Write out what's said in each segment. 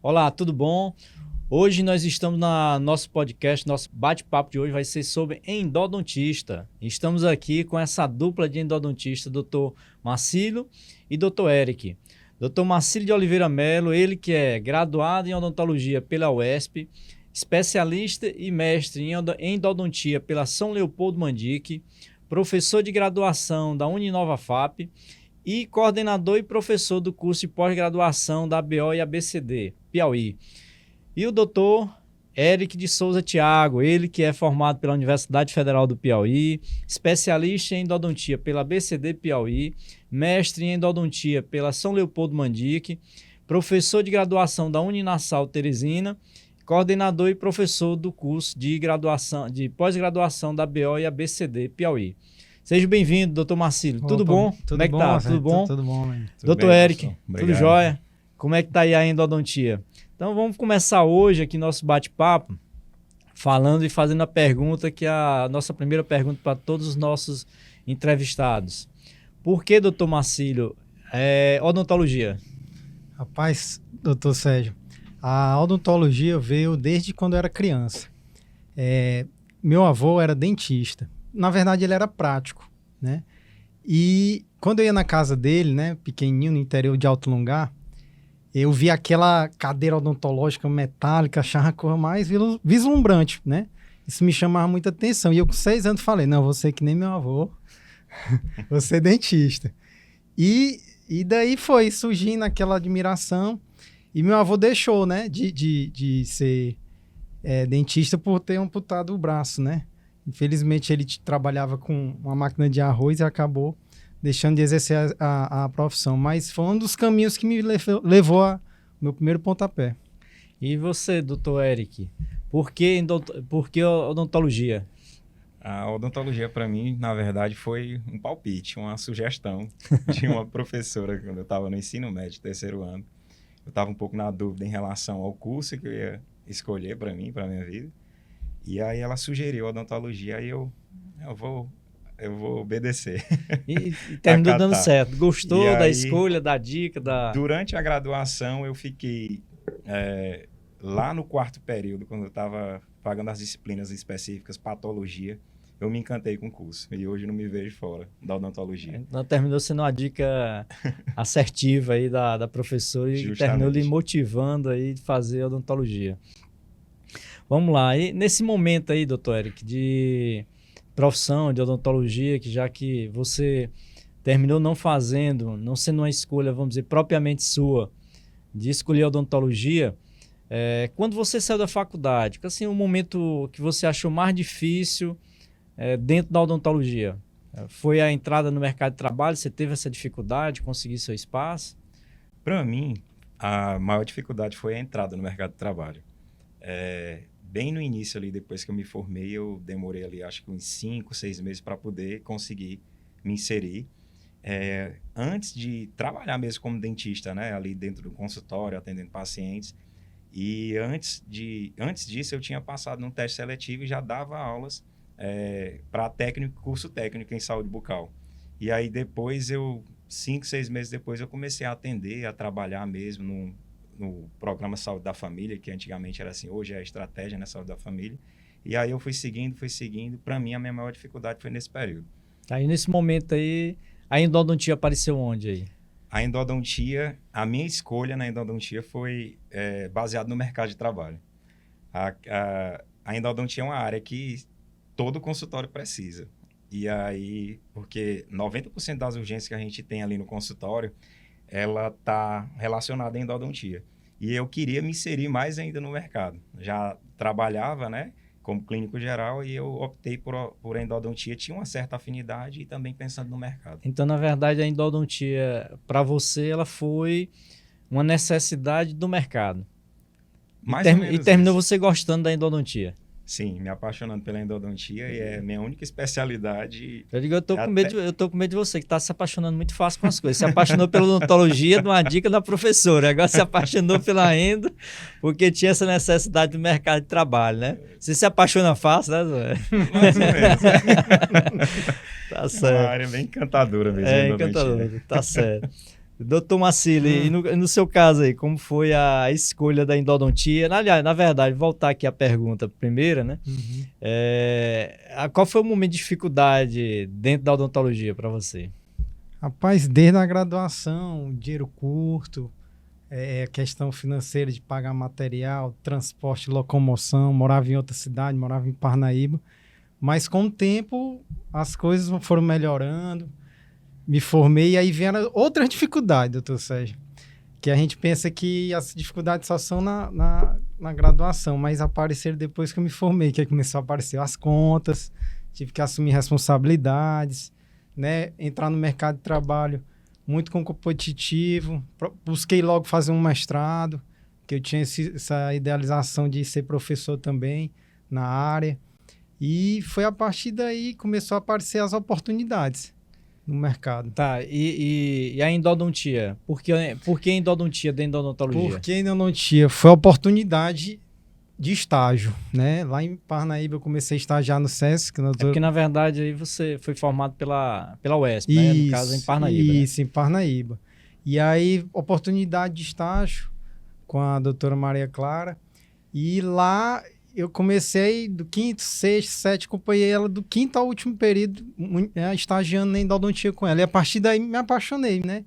Olá, tudo bom? Hoje nós estamos no nosso podcast, nosso bate-papo de hoje vai ser sobre endodontista. Estamos aqui com essa dupla de endodontista, Dr. Marcílio e Dr. Eric. Dr. Marcílio de Oliveira Melo, ele que é graduado em odontologia pela UESP, especialista e mestre em endodontia pela São Leopoldo Mandique, professor de graduação da Uninova FAP e coordenador e professor do curso de pós-graduação da ABO e ABCD, Piauí. E o doutor Eric de Souza Thiago, ele que é formado pela Universidade Federal do Piauí, especialista em endodontia pela ABCD Piauí, mestre em endodontia pela São Leopoldo Mandique, professor de graduação da Uninasal Teresina, coordenador e professor do curso de pós-graduação da ABO e ABCD Piauí. Seja bem-vindo, doutor Marcílio. Tudo bom? Tudo Como é que bom, tá? Marcelo? Tudo bom? Tudo bom, man. Doutor Eric, tudo jóia? Como é que tá aí a endodontia? Então vamos começar hoje aqui nosso bate-papo falando e fazendo a pergunta que é a nossa primeira pergunta para todos os nossos entrevistados. Por que, doutor Marcílio, odontologia? Rapaz, doutor Sérgio, a odontologia veio desde quando eu era criança. Meu avô era dentista. Na verdade, ele era prático, né? E quando eu ia na casa dele, né, pequenininho, no interior de Alto Lungar, eu via aquela cadeira odontológica metálica, achava a coisa mais vislumbrante, né? Isso me chamava muita atenção. E eu com 6 anos falei, não, vou ser que nem meu avô, vou ser dentista. E daí foi surgindo aquela admiração. E meu avô deixou, né, de ser dentista por ter amputado o braço, né? Infelizmente, ele trabalhava com uma máquina de arroz e acabou deixando de exercer a profissão. Mas foi um dos caminhos que me levou ao meu primeiro pontapé. E você, doutor Eric, por que odontologia? A odontologia, para mim, na verdade, foi um palpite, uma sugestão de uma professora quando eu estava no ensino médio, terceiro ano. Eu estava um pouco na dúvida em relação ao curso que eu ia escolher para mim, para a minha vida. E aí ela sugeriu a odontologia e eu vou obedecer. E terminou dando certo. Gostou da escolha, da dica? Durante a graduação, eu fiquei lá no 4º período, quando eu estava pagando as disciplinas específicas, patologia, eu me encantei com o curso. E hoje não me vejo fora da odontologia. Então, terminou sendo uma dica assertiva aí da professora e Justamente. terminou lhe motivando aí de fazer odontologia. Vamos lá. E nesse momento aí, doutor Eric, de profissão de odontologia, já que você terminou não sendo uma escolha, vamos dizer, propriamente sua, de escolher odontologia, quando você saiu da faculdade, assim, o momento que você achou mais difícil dentro da odontologia? Foi a entrada no mercado de trabalho? Você teve essa dificuldade de conseguir seu espaço? Para mim, a maior dificuldade foi a entrada no mercado de trabalho. Bem no início ali, depois que eu me formei, eu demorei ali, acho que uns 5, 6 meses para poder conseguir me inserir. Antes de trabalhar mesmo como dentista, né? Ali dentro do consultório, atendendo pacientes. E antes disso, eu tinha passado num teste seletivo e já dava aulas para curso técnico em saúde bucal. E aí depois 5, 6 meses depois, eu comecei a atender, a trabalhar mesmo no programa Saúde da Família, que antigamente era assim, hoje é a estratégia, né, Saúde da Família. E aí eu fui seguindo. Para mim, a minha maior dificuldade foi nesse período. Aí, nesse momento aí, a endodontia apareceu onde aí? A endodontia, a minha escolha na endodontia foi baseada no mercado de trabalho. A endodontia é uma área que todo consultório precisa. E aí, porque 90% das urgências que a gente tem ali no consultório, ela está relacionada à endodontia. E eu queria me inserir mais ainda no mercado. Já trabalhava, né, como clínico geral e eu optei por endodontia. Tinha uma certa afinidade e também pensando no mercado. Então, na verdade, a endodontia, para você, ela foi uma necessidade do mercado. E terminou você gostando da endodontia. Sim, me apaixonando pela endodontia e é minha única especialidade. Eu digo, eu tô com medo de você, que tá se apaixonando muito fácil com as coisas. Se apaixonou pela odontologia, de uma dica da professora. Agora se apaixonou pela endo, porque tinha essa necessidade do mercado de trabalho, né? Você se apaixona fácil, né, Zé? Mais ou menos. Tá certo. Uma área bem encantadora mesmo. Encantadora, tá certo. Doutor Marcílio, e no seu caso aí, como foi a escolha da endodontia? Aliás, na verdade, voltar aqui à pergunta primeira, né? Uhum. Qual foi o momento de dificuldade dentro da odontologia para você? Rapaz, desde a graduação, dinheiro curto, questão financeira de pagar material, transporte, locomoção, morava em outra cidade, morava em Parnaíba. Mas com o tempo, as coisas foram melhorando. Me formei e aí vieram outras dificuldades, doutor Sérgio. Que a gente pensa que as dificuldades só são na graduação, mas apareceram depois que eu me formei, que aí começou a aparecer as contas, tive que assumir responsabilidades, né? Entrar no mercado de trabalho muito competitivo. Busquei logo fazer um mestrado, que eu tinha essa idealização de ser professor também na área. E foi a partir daí que começou a aparecer as oportunidades no mercado. Tá, e a endodontia? Por que endodontia dentro da odontologia? Porque endodontia foi a oportunidade de estágio, né? Lá em Parnaíba eu comecei a estagiar no SESC. Porque, na verdade, aí você foi formado pela UESP, né? No caso, em Parnaíba. Isso, em Parnaíba. E aí, oportunidade de estágio com a doutora Maria Clara. E lá eu comecei do quinto, sexto, sétimo, acompanhei ela do quinto ao último período, estagiando em endodontia com ela. E a partir daí me apaixonei, né?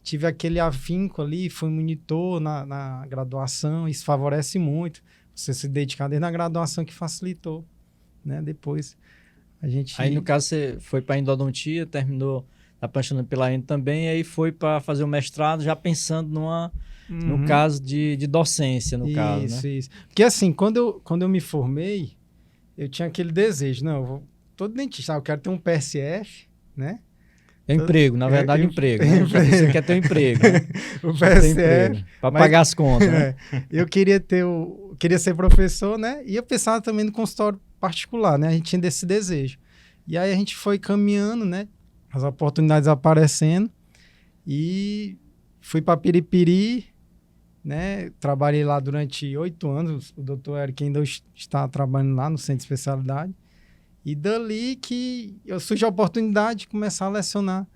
Tive aquele afinco ali, fui monitor na graduação, isso favorece muito. Você se dedicar desde a graduação que facilitou, né? Depois a gente... Aí, no caso, você foi para endodontia, terminou apaixonando pela endo também, e aí foi para fazer o mestrado já pensando no caso de docência, no caso, né? Isso. Porque assim, quando eu me formei, eu tinha aquele desejo, não, todo dentista, eu quero ter um PSF, né? É emprego, na verdade, emprego. Né? Emprego. Você quer ter um emprego, né? O PSF. Para pagar as contas, né? Eu queria ser professor, né? E eu pensava também no consultório particular, né? A gente tinha desse desejo. E aí a gente foi caminhando, né? As oportunidades aparecendo. E fui para Piripiri, né? Trabalhei lá durante 8 anos. O doutor Eric ainda está trabalhando lá no centro de especialidade. E dali que surgiu a oportunidade de começar a lecionar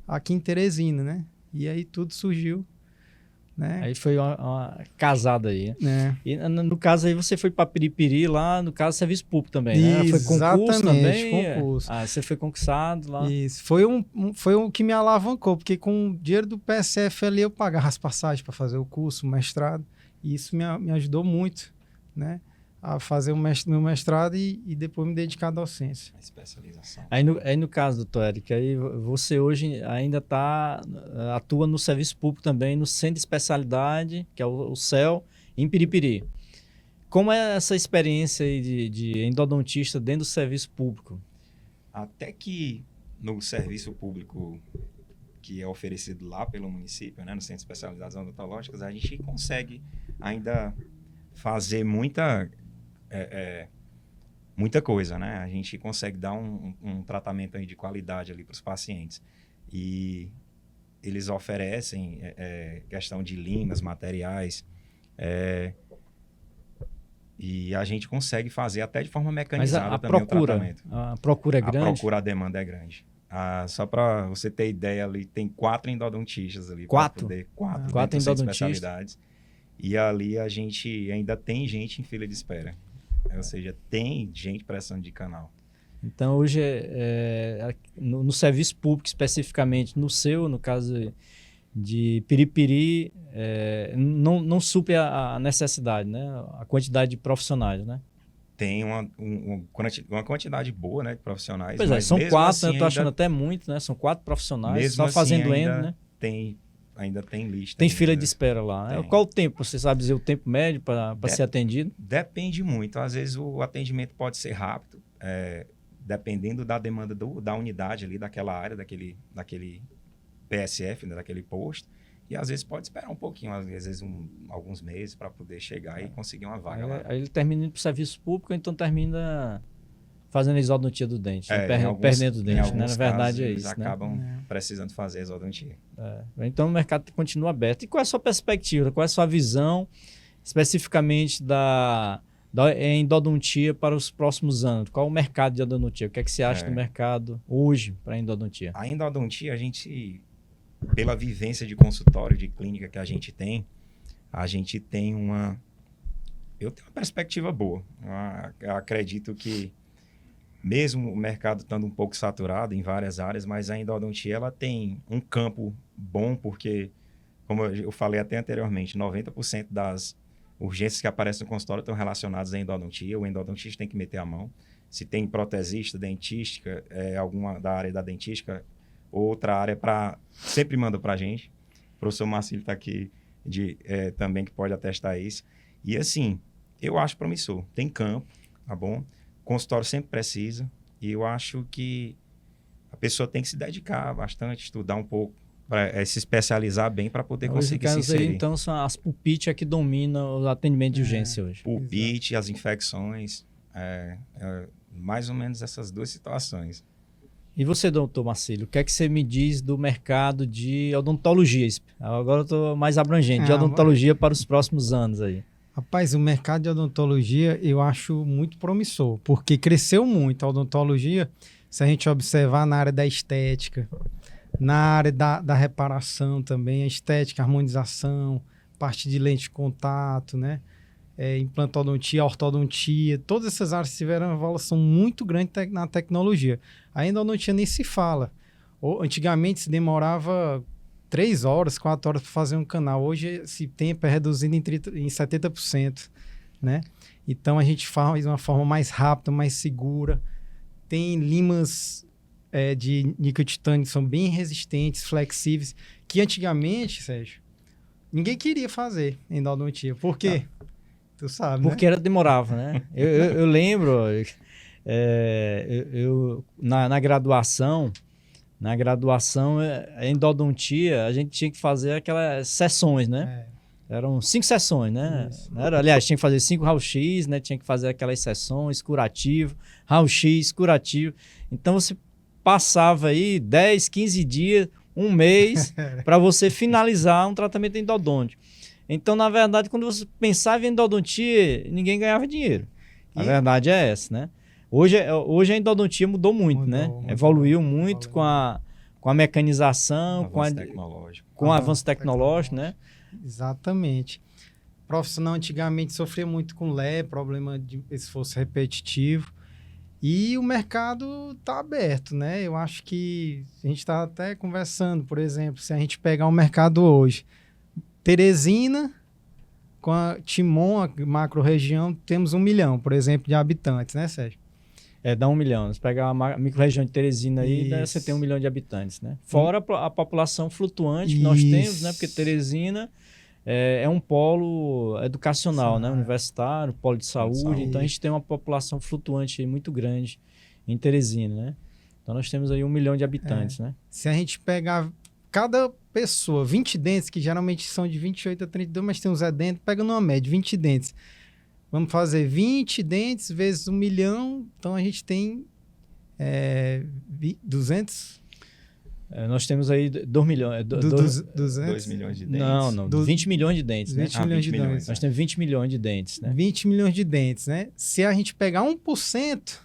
aqui em Teresina, né? E aí tudo surgiu, né? Aí foi uma casada aí. É. E no caso aí você foi para Piripiri lá, no caso serviço público também, né? Foi concurso Exatamente, também? concurso. Você foi concursado lá? Isso. Foi o que me alavancou, porque com o dinheiro do PSF ali eu pagava as passagens para fazer o curso, o mestrado, e isso me ajudou muito, né? A fazer meu mestrado e depois me dedicar à docência. A especialização. Aí no caso, doutor Eric, aí você hoje ainda atua no serviço público também, no centro de especialidade, que é o CEL, em Piripiri. Como é essa experiência aí de endodontista dentro do serviço público? Até que no serviço público que é oferecido lá pelo município, né, no Centro de Especialidades Odontológicas, a gente consegue ainda fazer muita coisa, né? A gente consegue dar um tratamento aí de qualidade ali para os pacientes. E eles oferecem questão de limas, materiais, e a gente consegue fazer até de forma mecanizada. Mas também o tratamento. A procura é grande? A demanda é grande. Só para você ter ideia, ali tem 4 endodontistas ali. 4? 4 especialidades. E ali a gente ainda tem gente em fila de espera. Ou seja, tem gente prestando de canal. Então, hoje, no serviço público, especificamente, no caso de Piripiri, não supre a necessidade, né? A quantidade de profissionais, né? Tem uma quantidade boa, né, de profissionais. Pois é, mas são 4, assim, né? Eu estou achando até muito, né? São 4 profissionais mesmo só assim, fazendo endo, né? Ainda tem lista. Tem fila de espera lá. Tem. Qual o tempo? Você sabe dizer o tempo médio para ser atendido? Depende muito. Às vezes o atendimento pode ser rápido, dependendo da demanda da unidade ali, daquela área, daquele PSF, né, daquele posto. E às vezes pode esperar um pouquinho, às vezes alguns meses para poder chegar e conseguir uma vaga lá. Aí ele termina indo para o serviço público, então termina fazendo a exodontia do dente, perdendo o dente, né? Na verdade é isso, eles acabam precisando fazer a exodontia. Então o mercado continua aberto. E qual é a sua perspectiva, qual é a sua visão especificamente da endodontia para os próximos anos? Qual é o mercado de endodontia? O que é que você acha do mercado hoje para a endodontia? A endodontia, a gente pela vivência de consultório, de clínica que a gente tem eu tenho uma perspectiva boa. Eu acredito que, mesmo o mercado estando um pouco saturado em várias áreas, mas a endodontia ela tem um campo bom, porque, como eu falei até anteriormente, 90% das urgências que aparecem no consultório estão relacionadas à endodontia. O endodontista tem que meter a mão. Se tem protesista, dentística, alguma da área da dentística, outra área, sempre manda para a gente. O professor Marcílio está aqui também, que pode atestar isso. E assim, eu acho promissor. Tem campo, tá bom? O consultório sempre precisa. E eu acho que a pessoa tem que se dedicar bastante, estudar um pouco, para se especializar bem para poder conseguir se inserir. Então, são as pulpite que dominam o atendimento de urgência hoje. Pulpite, as infecções, mais ou menos essas duas situações. E você, doutor Marcílio, o que é que você me diz do mercado de odontologia? Agora eu estou mais abrangente, de odontologia para os próximos anos aí. Rapaz, o mercado de odontologia eu acho muito promissor, porque cresceu muito a odontologia, se a gente observar na área da estética, na área da reparação também, a estética, harmonização, parte de lente de contato, né? Implantodontia, ortodontia, todas essas áreas tiveram uma evolução muito grande na tecnologia. A endodontia nem se fala. Antigamente se demorava 3 horas, 4 horas para fazer um canal. Hoje esse tempo é reduzido em 70%, né? Então a gente faz de uma forma mais rápida, mais segura. Tem limas de níquel titânio que são bem resistentes, flexíveis, que antigamente, Sérgio, ninguém queria fazer endodontia. Por quê? Tu sabe, porque né? demorava, né? Eu lembro, na graduação, a endodontia, a gente tinha que fazer aquelas sessões, né? Eram 5 sessões, né? Aliás, tinha que fazer 5 raio-x, né? Tinha que fazer aquelas sessões, curativo, raio-x, curativo. Então, você passava aí 10, 15 dias, um mês, para você finalizar um tratamento endodôntico. Então, na verdade, quando você pensava em endodontia, ninguém ganhava dinheiro. A verdade é essa, né? Hoje a endodontia mudou muito, né? Evoluiu muito com a mecanização, com o avanço tecnológico, né? Exatamente. O profissional antigamente sofria muito com problema de esforço repetitivo. E o mercado está aberto, né? Eu acho que a gente está até conversando, por exemplo, se a gente pegar o mercado hoje, Teresina, com a Timon, a macro-região, temos 1 milhão, por exemplo, de habitantes, né, Sérgio? Dá 1 milhão. Se pegar a micro-região de Teresina aí, você tem 1 milhão de habitantes, né? Fora a população flutuante que nós temos, né? Porque Teresina é um polo educacional, né? Universitário, polo de saúde. Então, a gente tem uma população flutuante aí muito grande em Teresina, né? Então, nós temos aí 1 milhão de habitantes, né? Se a gente pegar cada pessoa, 20 dentes, que geralmente são de 28 a 32, mas tem uns dentes, pega numa média, 20 dentes. Vamos fazer 20 dentes vezes 1 milhão, então a gente tem 200... nós temos aí 2 milhões. 2 milhões de dentes. Não, 20 milhões de dentes, 20 né? milhões de dentes. Nós temos 20 milhões de dentes, né? 20 milhões de dentes, né? Se a gente pegar 1%...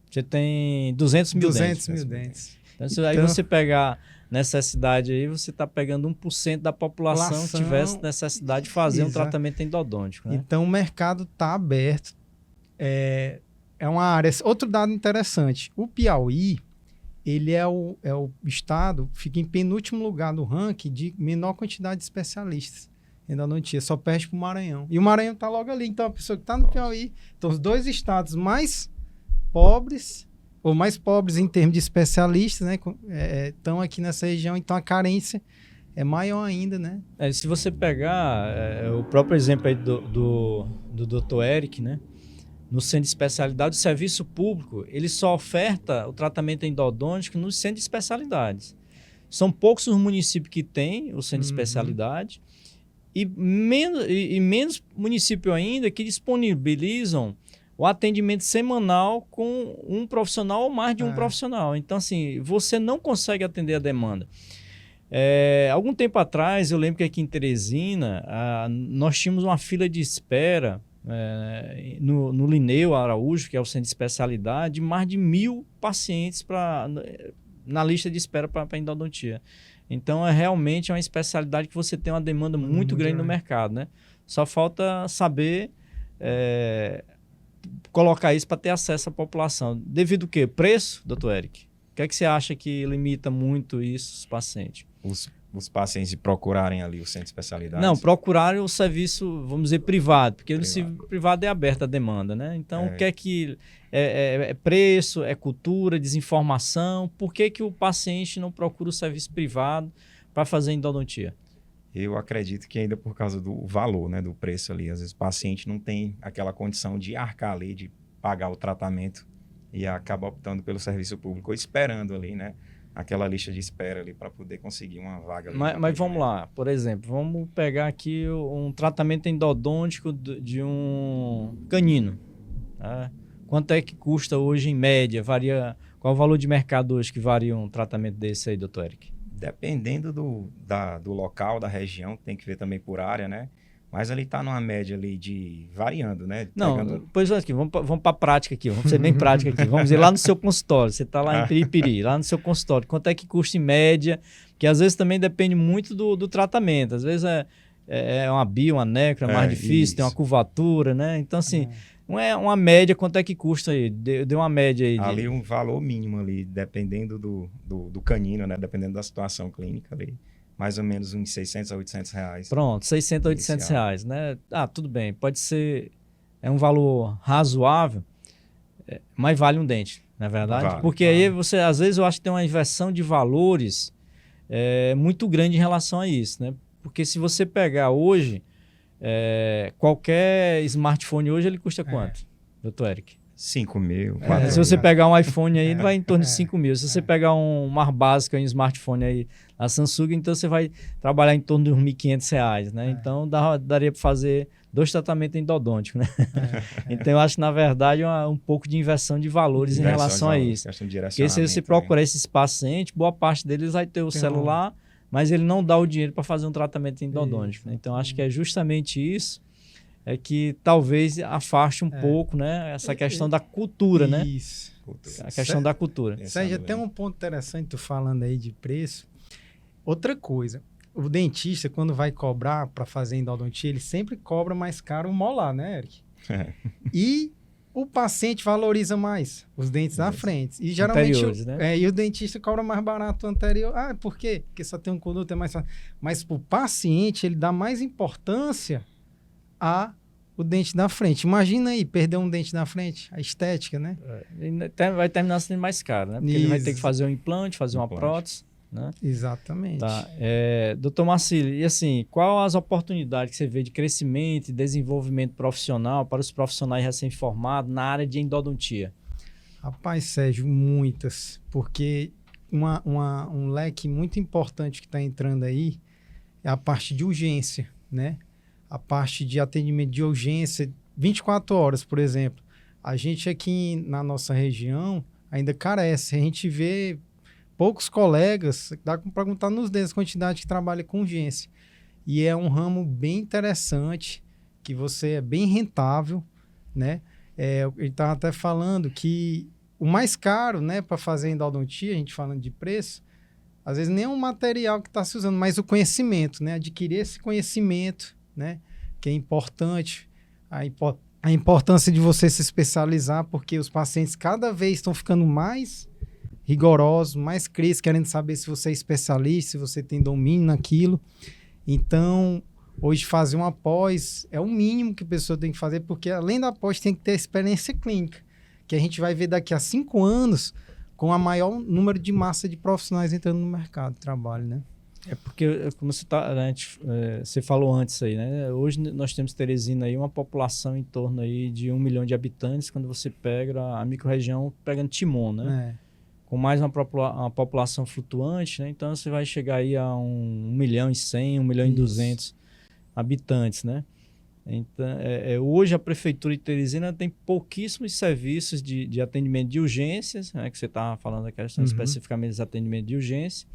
Você tem 200 mil dentes. 200 mil dentes. Então, aí você pegar necessidade aí, você está pegando 1% da população que tivesse necessidade de fazer um tratamento endodôntico, né? Então, o mercado está aberto. É uma área... Outro dado interessante. O Piauí, ele é o estado, fica em penúltimo lugar no ranking de menor quantidade de especialistas em endodontia. Só perde para o Maranhão. E o Maranhão está logo ali. Então, a pessoa que está no Piauí... Então, os 2 estados mais pobres... ou mais pobres em termos de especialistas, né, estão aqui nessa região, então a carência é maior ainda, né? Se você pegar o próprio exemplo aí do Dr. Eric, né, no centro de especialidade, o serviço público, ele só oferta o tratamento endodôntico no centro de especialidades. São poucos os municípios que têm o centro de especialidade e menos municípios ainda que disponibilizam o atendimento semanal com um profissional ou mais de um profissional. Então, assim, você não consegue atender a demanda. Algum tempo atrás, eu lembro que aqui em Teresina, nós tínhamos uma fila de espera no Linneu Araújo, que é o centro de especialidade, de mais de 1.000 pacientes na lista de espera para endodontia. Então, realmente uma especialidade que você tem uma demanda muito grande no mercado, né? Só falta saber colocar isso para ter acesso à população. Devido ao quê? Preço, doutor Eric? O que é que você acha que limita muito isso os pacientes? Os pacientes procurarem ali o centro de especialidade? Não, procurarem o serviço, vamos dizer, privado, porque o privado é aberto à demanda, né? Então, o que é que... É preço, é cultura, desinformação? Por que que o paciente não procura o serviço privado para fazer endodontia? Eu acredito que ainda por causa do valor, né, do preço ali. Às vezes o paciente não tem aquela condição de arcar ali, de pagar o tratamento e acaba optando pelo serviço público ou esperando ali, né? Aquela lista de espera ali para poder conseguir uma vaga. Ali mas vamos lá, por exemplo, vamos pegar aqui um tratamento endodôntico de um canino. Tá? Quanto é que custa hoje em média? Varia. Qual o valor de mercado hoje que varia um tratamento desse aí, doutor Eric? Dependendo do local, da região, tem que ver também por área, né? Mas ali está numa média ali de variando, né? Não, pois aqui, vamos para a prática aqui, vamos ser bem prática aqui. Vamos ir lá no seu consultório, você está lá em Piripiri, lá no seu consultório, quanto é que custa em média? Porque às vezes também depende muito do tratamento, às vezes é uma bio, uma necro, é mais difícil, isso. Tem uma curvatura, né? Então assim, uma média, quanto é que custa aí? Deu uma média aí. Ali um valor mínimo ali, dependendo do canino, né? Dependendo da situação clínica ali. Mais ou menos uns 600 a 800 reais. Pronto, 600 a 800 reais, né? Tudo bem, pode ser, é um valor razoável, mas vale um dente, não é verdade? Vale, porque aí você, às vezes eu acho que tem uma inversão de valores muito grande em relação a isso, né? Porque se você pegar hoje, qualquer smartphone hoje, ele custa quanto, doutor Eric? 5 mil, 4 mil. Se você pegar um iPhone aí, ele vai em torno de 5 mil. Se você pegar um mais básico, um smartphone aí, a Samsung, então você vai trabalhar em torno de uns R$1.500, né? Então daria para fazer 2 tratamentos endodônticos, né? Então eu acho que na verdade é um pouco de inversão de valores em relação a isso. Porque se você procurar esses pacientes, boa parte deles vai ter o celular, mas ele não dá o dinheiro para fazer um tratamento endodôntico, né? Então acho que é justamente isso. É que talvez afaste um pouco, né? Essa questão da cultura, né? Isso. A questão da cultura. Sérgio, tem um ponto interessante tu falando aí de preço. Outra coisa, o dentista, quando vai cobrar para fazer endodontia, ele sempre cobra mais caro o molar, né, Eric? E o paciente valoriza mais os dentes da frente. E geralmente e o dentista cobra mais barato o anterior. Por quê? Porque só tem um conduto, é mais fácil. Mas para o paciente, ele dá mais importância o dente da frente. Imagina aí, perder um dente da frente, a estética, né? Vai terminar sendo mais caro, né? Porque ele vai ter que fazer um implante, fazer uma prótese, né? Exatamente. Tá. Doutor Marcílio, e assim, qual as oportunidades que você vê de crescimento e desenvolvimento profissional para os profissionais recém-formados na área de endodontia? Rapaz, Sérgio, muitas. Porque um leque muito importante que está entrando aí é a parte de urgência, né? A parte de atendimento de urgência, 24 horas, por exemplo. A gente aqui na nossa região ainda carece. A gente vê poucos colegas, dá para perguntar nos dedos a quantidade que trabalha com urgência. E é um ramo bem interessante, que você é bem rentável, né? Ele estava até falando que o mais caro, né, para fazer endodontia, a gente falando de preço, às vezes nem é um material que está se usando, mas o conhecimento, né? Adquirir esse conhecimento, né? Que é importante, a importância de você se especializar, porque os pacientes cada vez estão ficando mais rigorosos, mais críticos, querendo saber se você é especialista, se você tem domínio naquilo. Então, hoje fazer uma pós é o mínimo que a pessoa tem que fazer, porque além da pós tem que ter experiência clínica, que a gente vai ver daqui a 5 anos com a maior número de massa de profissionais entrando no mercado de trabalho, né? Porque, como você falou antes aí, né? Hoje nós temos Teresina aí uma população em torno aí de 1 milhão de habitantes, quando você pega a microrregião pegando Timon, né? Com mais uma população flutuante, né? Então você vai chegar aí a 1 milhão e 100, 1 milhão e 200 habitantes, né? Então, hoje a Prefeitura de Teresina tem pouquíssimos serviços de atendimento de urgências, né? Que você estava falando da questão especificamente dos atendimentos de urgência.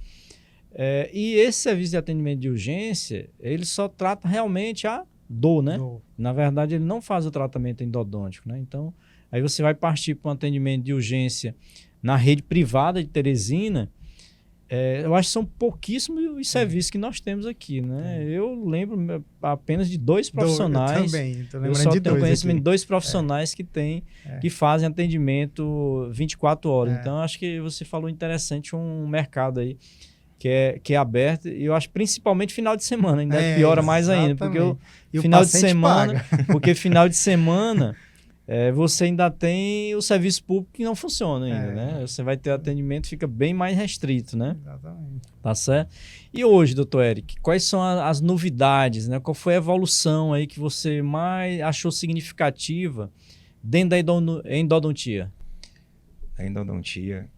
E esse serviço de atendimento de urgência, ele só trata realmente a dor, né? Na verdade, ele não faz o tratamento endodôntico, né? Então, aí você vai partir para um atendimento de urgência na rede privada de Teresina, Eu acho que são pouquíssimos os serviços que nós temos aqui, né? Eu lembro apenas de 2 profissionais. Eu também, tô Eu lembrando só de tenho 2 conhecimento aqui. de 2 profissionais que fazem atendimento 24 horas. Então, acho que você falou interessante um mercado aí que é aberto. E eu acho principalmente final de semana, ainda piora mais ainda. Porque o final de semana, porque final de semana você ainda tem o serviço público que não funciona ainda, né? Você vai ter atendimento, fica bem mais restrito, né? Exatamente. Tá certo? E hoje, doutor Eric, quais são as novidades, né? Qual foi a evolução aí que você mais achou significativa dentro da endodontia? A endodontia,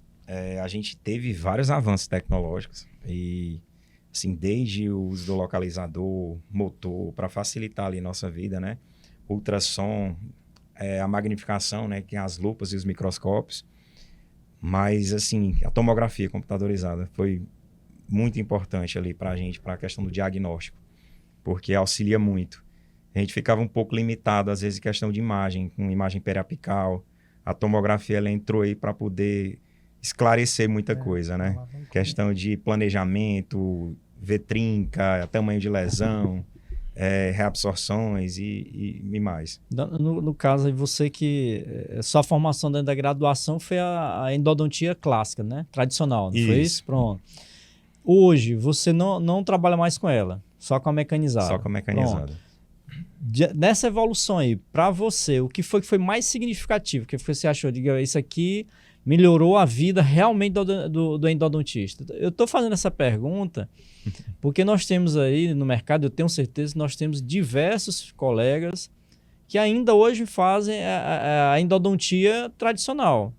a gente teve vários avanços tecnológicos e, assim, desde o uso do localizador, motor, para facilitar ali nossa vida, né? Ultrassom, a magnificação, né? Que é as lupas e os microscópios. Mas, assim, a tomografia computadorizada foi muito importante ali para a gente, para a questão do diagnóstico, porque auxilia muito. A gente ficava um pouco limitado, às vezes, em questão de imagem, com imagem periapical. A tomografia, ela entrou aí para poder esclarecer muita coisa, né? Questão de planejamento, ver trinca, tamanho de lesão, reabsorções e mais. No caso aí, você que sua formação dentro da graduação foi a endodontia clássica, né? Tradicional, não foi isso? Pronto. Hoje, você não trabalha mais com ela, só com a mecanizada. Só com a mecanizada. Pronto. Nessa evolução aí, para você, o que foi mais significativo? O que você achou? Diga, isso aqui melhorou a vida realmente do endodontista? Eu estou fazendo essa pergunta porque nós temos aí no mercado, eu tenho certeza que nós temos diversos colegas que ainda hoje fazem a endodontia tradicional,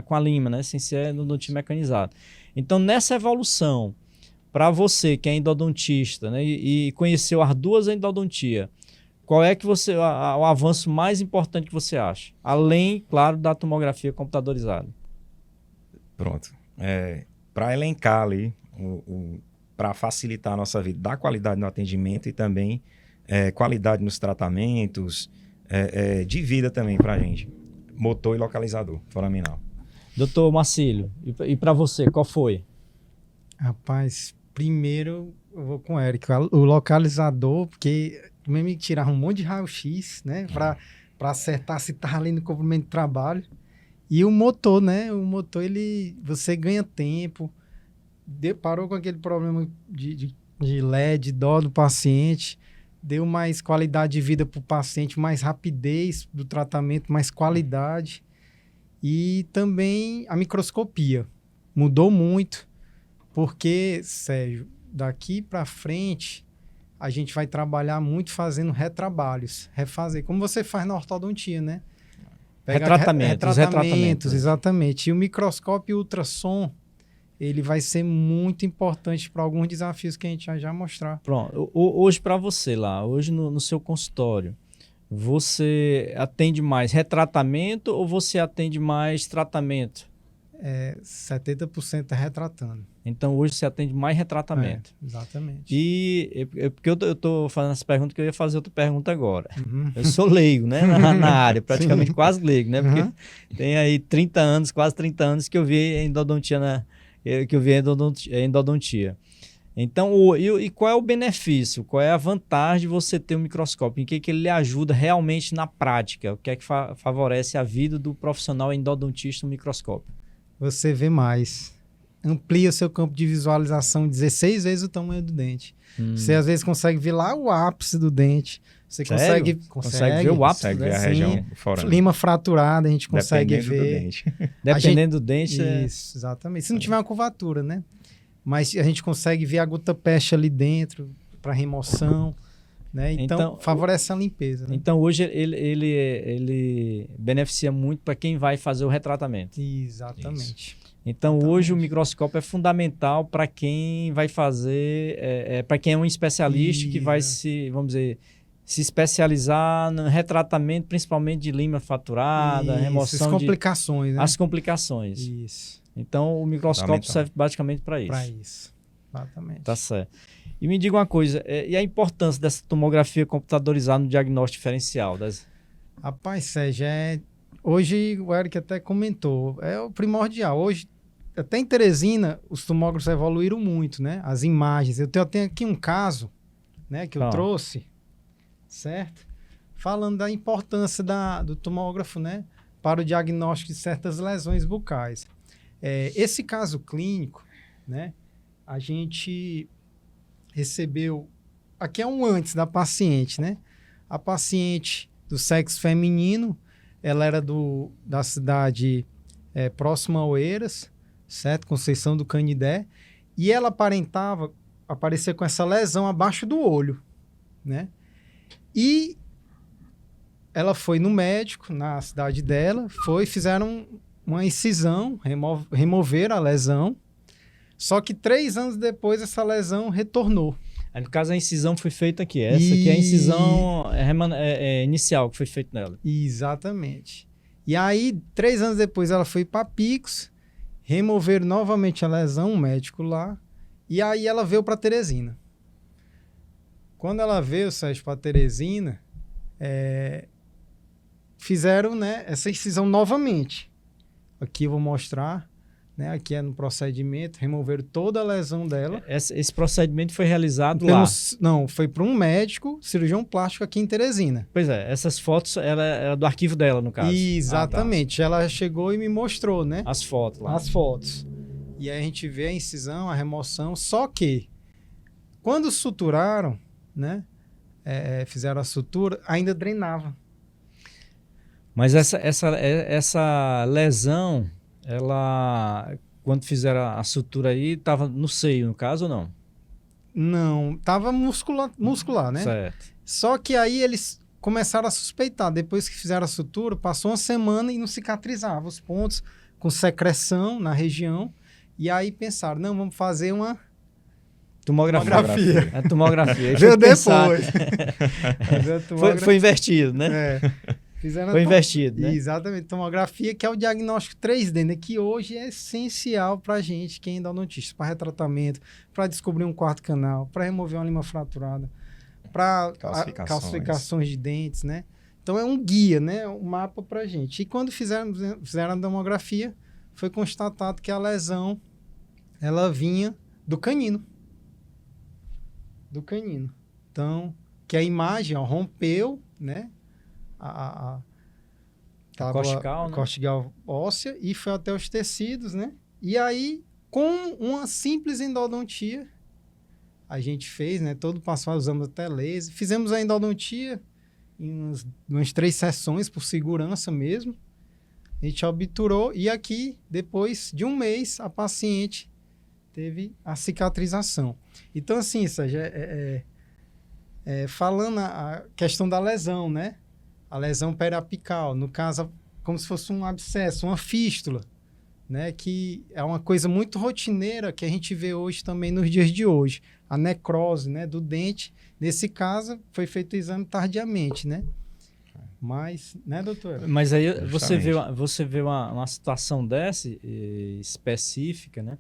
com a lima, né? Sem ser endodontia mecanizada. Então, nessa evolução, para você que é endodontista, né, e conheceu as duas endodontia, qual é que o avanço mais importante que você acha? Além, claro, da tomografia computadorizada. Pronto. Para elencar ali, para facilitar a nossa vida, dar qualidade no atendimento e também qualidade nos tratamentos, de vida também para a gente. Motor e localizador, foraminal. Doutor Marcílio, e para você, qual foi? Rapaz, primeiro eu vou com o Eric. O localizador, porque mesmo me tirava um monte de raio-x, né? Para acertar se estava ali no comprimento de trabalho. E o motor, né? O motor, você ganha tempo. Parou com aquele problema de LED, dó do paciente. Deu mais qualidade de vida para o paciente, mais rapidez do tratamento, mais qualidade. E também a microscopia. Mudou muito. Porque, Sérgio, daqui para frente, a gente vai trabalhar muito fazendo retrabalhos. Refazer, como você faz na ortodontia, né? Retratamentos, exatamente. E o microscópio e o ultrassom, ele vai ser muito importante para alguns desafios que a gente já mostrar. Pronto. Hoje para você lá, hoje no seu consultório, você atende mais retratamento ou você atende mais tratamento? 70% é retratando. Então, hoje você atende mais retratamento. Exatamente. E porque eu estou fazendo essa pergunta, que eu ia fazer outra pergunta agora. Uhum. Eu sou leigo, né? Na área, praticamente quase leigo, né? Porque tem aí 30 anos, quase 30 anos que eu vi endodontia, endodontia. Então, e qual é o benefício? Qual é a vantagem de você ter um microscópio? Em que ele lhe ajuda realmente na prática? O que é que favorece a vida do profissional endodontista no microscópio? Você vê mais. Amplia o seu campo de visualização 16 vezes o tamanho do dente. Você às vezes consegue ver lá o ápice do dente. Você consegue ver o ápice, consegue ver a sim. região fora. Lima fraturada, a gente consegue ver. Do dente. Dependendo do dente. Isso, exatamente. Se não tiver uma curvatura, né? Mas a gente consegue ver a gota peste ali dentro para remoção, né? Então favorece a limpeza. Né? Então hoje ele beneficia muito para quem vai fazer o retratamento. Exatamente. Isso. Então hoje o microscópio é fundamental para quem vai fazer, para quem é um especialista que vai se especializar no retratamento, principalmente de lima fraturada, remoção as complicações, né? As complicações. Isso. Então o microscópio serve basicamente para isso. Para isso, exatamente. Tá certo. E me diga uma coisa, e a importância dessa tomografia computadorizada no diagnóstico diferencial? Rapaz, Sérgio, hoje o Eric até comentou, é o primordial. Hoje até em Teresina, os tomógrafos evoluíram muito, né? As imagens. Eu tenho aqui um caso, né, que eu trouxe, certo? Falando da importância do tomógrafo, né, para o diagnóstico de certas lesões bucais. Esse caso clínico, né, a gente recebeu... Aqui é um antes da paciente, né? A paciente do sexo feminino, ela era da cidade próxima a Oeiras, certo? Conceição do Canidé, e ela aparecer com essa lesão abaixo do olho, né? E ela foi no médico, na cidade dela, fizeram uma incisão, removeram a lesão, só que 3 anos depois essa lesão retornou. Aí, no caso, a incisão foi feita aqui. Essa aqui é a incisão inicial que foi feita nela. Exatamente. E aí, 3 anos depois, ela foi para Picos, removeram novamente a lesão, um médico lá, e aí ela veio para Teresina. Quando ela veio, Sérgio, para Teresina, fizeram, né, essa incisão novamente. Aqui eu vou mostrar, né, aqui é no procedimento, removeram toda a lesão dela. Esse procedimento foi realizado lá? Não, foi para um médico, cirurgião plástico aqui em Teresina. Pois é, essas fotos era do arquivo dela, no caso. Exatamente, ela chegou e me mostrou, né? As fotos lá. As fotos. E aí a gente vê a incisão, a remoção, só que quando suturaram, né, fizeram a sutura, ainda drenava. Mas essa lesão, ela, quando fizeram a sutura aí, estava no seio, no caso, ou não? Não, estava muscular, né? Certo. Só que aí eles começaram a suspeitar. Depois que fizeram a sutura, passou uma semana e não cicatrizava os pontos, com secreção na região. E aí pensaram, não, vamos fazer uma tomografia. A tomografia. Veio depois. Foi invertido, né? Foi investido, né? Exatamente. Tomografia, que é o diagnóstico 3D, né? Que hoje é essencial para a gente, quem é endodontista, para retratamento, para descobrir um quarto canal, para remover uma lima fraturada, para calcificações de dentes, né? Então é um guia, né? Um mapa para a gente. E quando fizeram a tomografia, foi constatado que a lesão, ela vinha do canino. Do canino. Então, que a imagem, ó, rompeu, né? A cortical óssea e foi até os tecidos, né? E aí, com uma simples endodontia, a gente fez, né? Todo passo usamos até laser. Fizemos a endodontia em umas 3 sessões por segurança mesmo. A gente obturou e aqui, depois de um mês, a paciente teve a cicatrização. Então, assim, Sérgio, falando a questão da lesão, né? A lesão periapical, no caso, como se fosse um abscesso, uma fístula, né? Que é uma coisa muito rotineira que a gente vê hoje também nos dias de hoje. A necrose, né, do dente. Nesse caso, foi feito o exame tardiamente, né? Mas, né, doutor? Mas aí você vê uma situação dessa específica, né?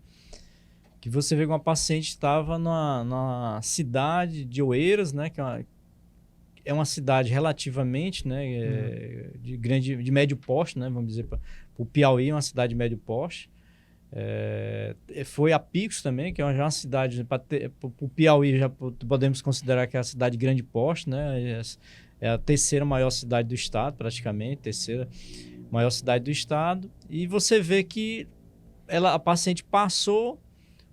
Que você vê que uma paciente estava na cidade de Oeiras, né? Que é uma cidade relativamente, né, de médio porte, né, vamos dizer, o Piauí é uma cidade de médio porte. Foi a Picos também, que é já uma cidade, o Piauí já podemos considerar que é a cidade de grande porte, né, é a 3ª maior cidade do estado, praticamente, 3ª maior cidade do estado, e você vê que a paciente passou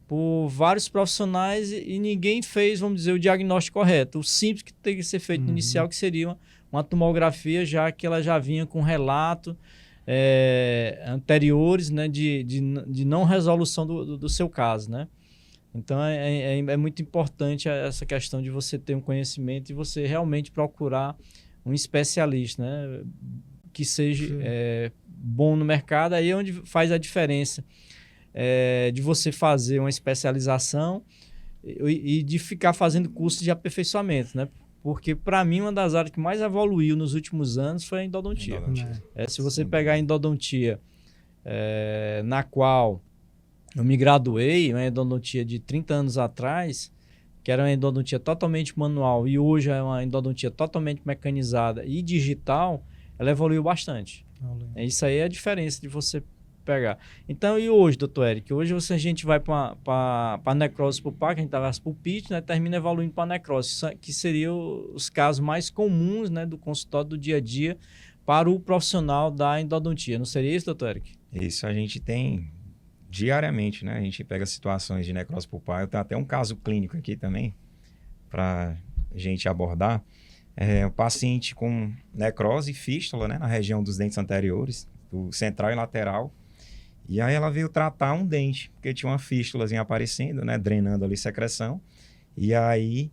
por vários profissionais e ninguém fez, vamos dizer, o diagnóstico correto. O simples que tem que ser feito no inicial, que seria uma tomografia, já que ela já vinha com relato anteriores, né, de não resolução do seu caso, né? Então, é muito importante essa questão de você ter um conhecimento e você realmente procurar um especialista, né, que seja bom no mercado. Aí é onde faz a diferença. De você fazer uma especialização e de ficar fazendo cursos de aperfeiçoamento, né? Porque, para mim, uma das áreas que mais evoluiu nos últimos anos foi a endodontia. Se você pegar a endodontia, na qual eu me graduei, uma endodontia de 30 anos atrás, que era uma endodontia totalmente manual, e hoje é uma endodontia totalmente mecanizada e digital, ela evoluiu bastante. Isso aí é a diferença de você pegar. Então, e hoje, doutor Eric? Hoje a gente vai para necrose pulpar, que a gente tava pulpite, né? Termina evoluindo para necrose, que seriam os casos mais comuns, né, do consultório do dia a dia para o profissional da endodontia. Não seria isso, doutor Eric? Isso a gente tem diariamente, né? A gente pega situações de necrose pulpar. Eu tenho até um caso clínico aqui também para a gente abordar. Um paciente com necrose e fístula, né, na região dos dentes anteriores, do central e lateral. E aí ela veio tratar um dente, porque tinha uma fístulazinha aparecendo, né, drenando ali secreção. E aí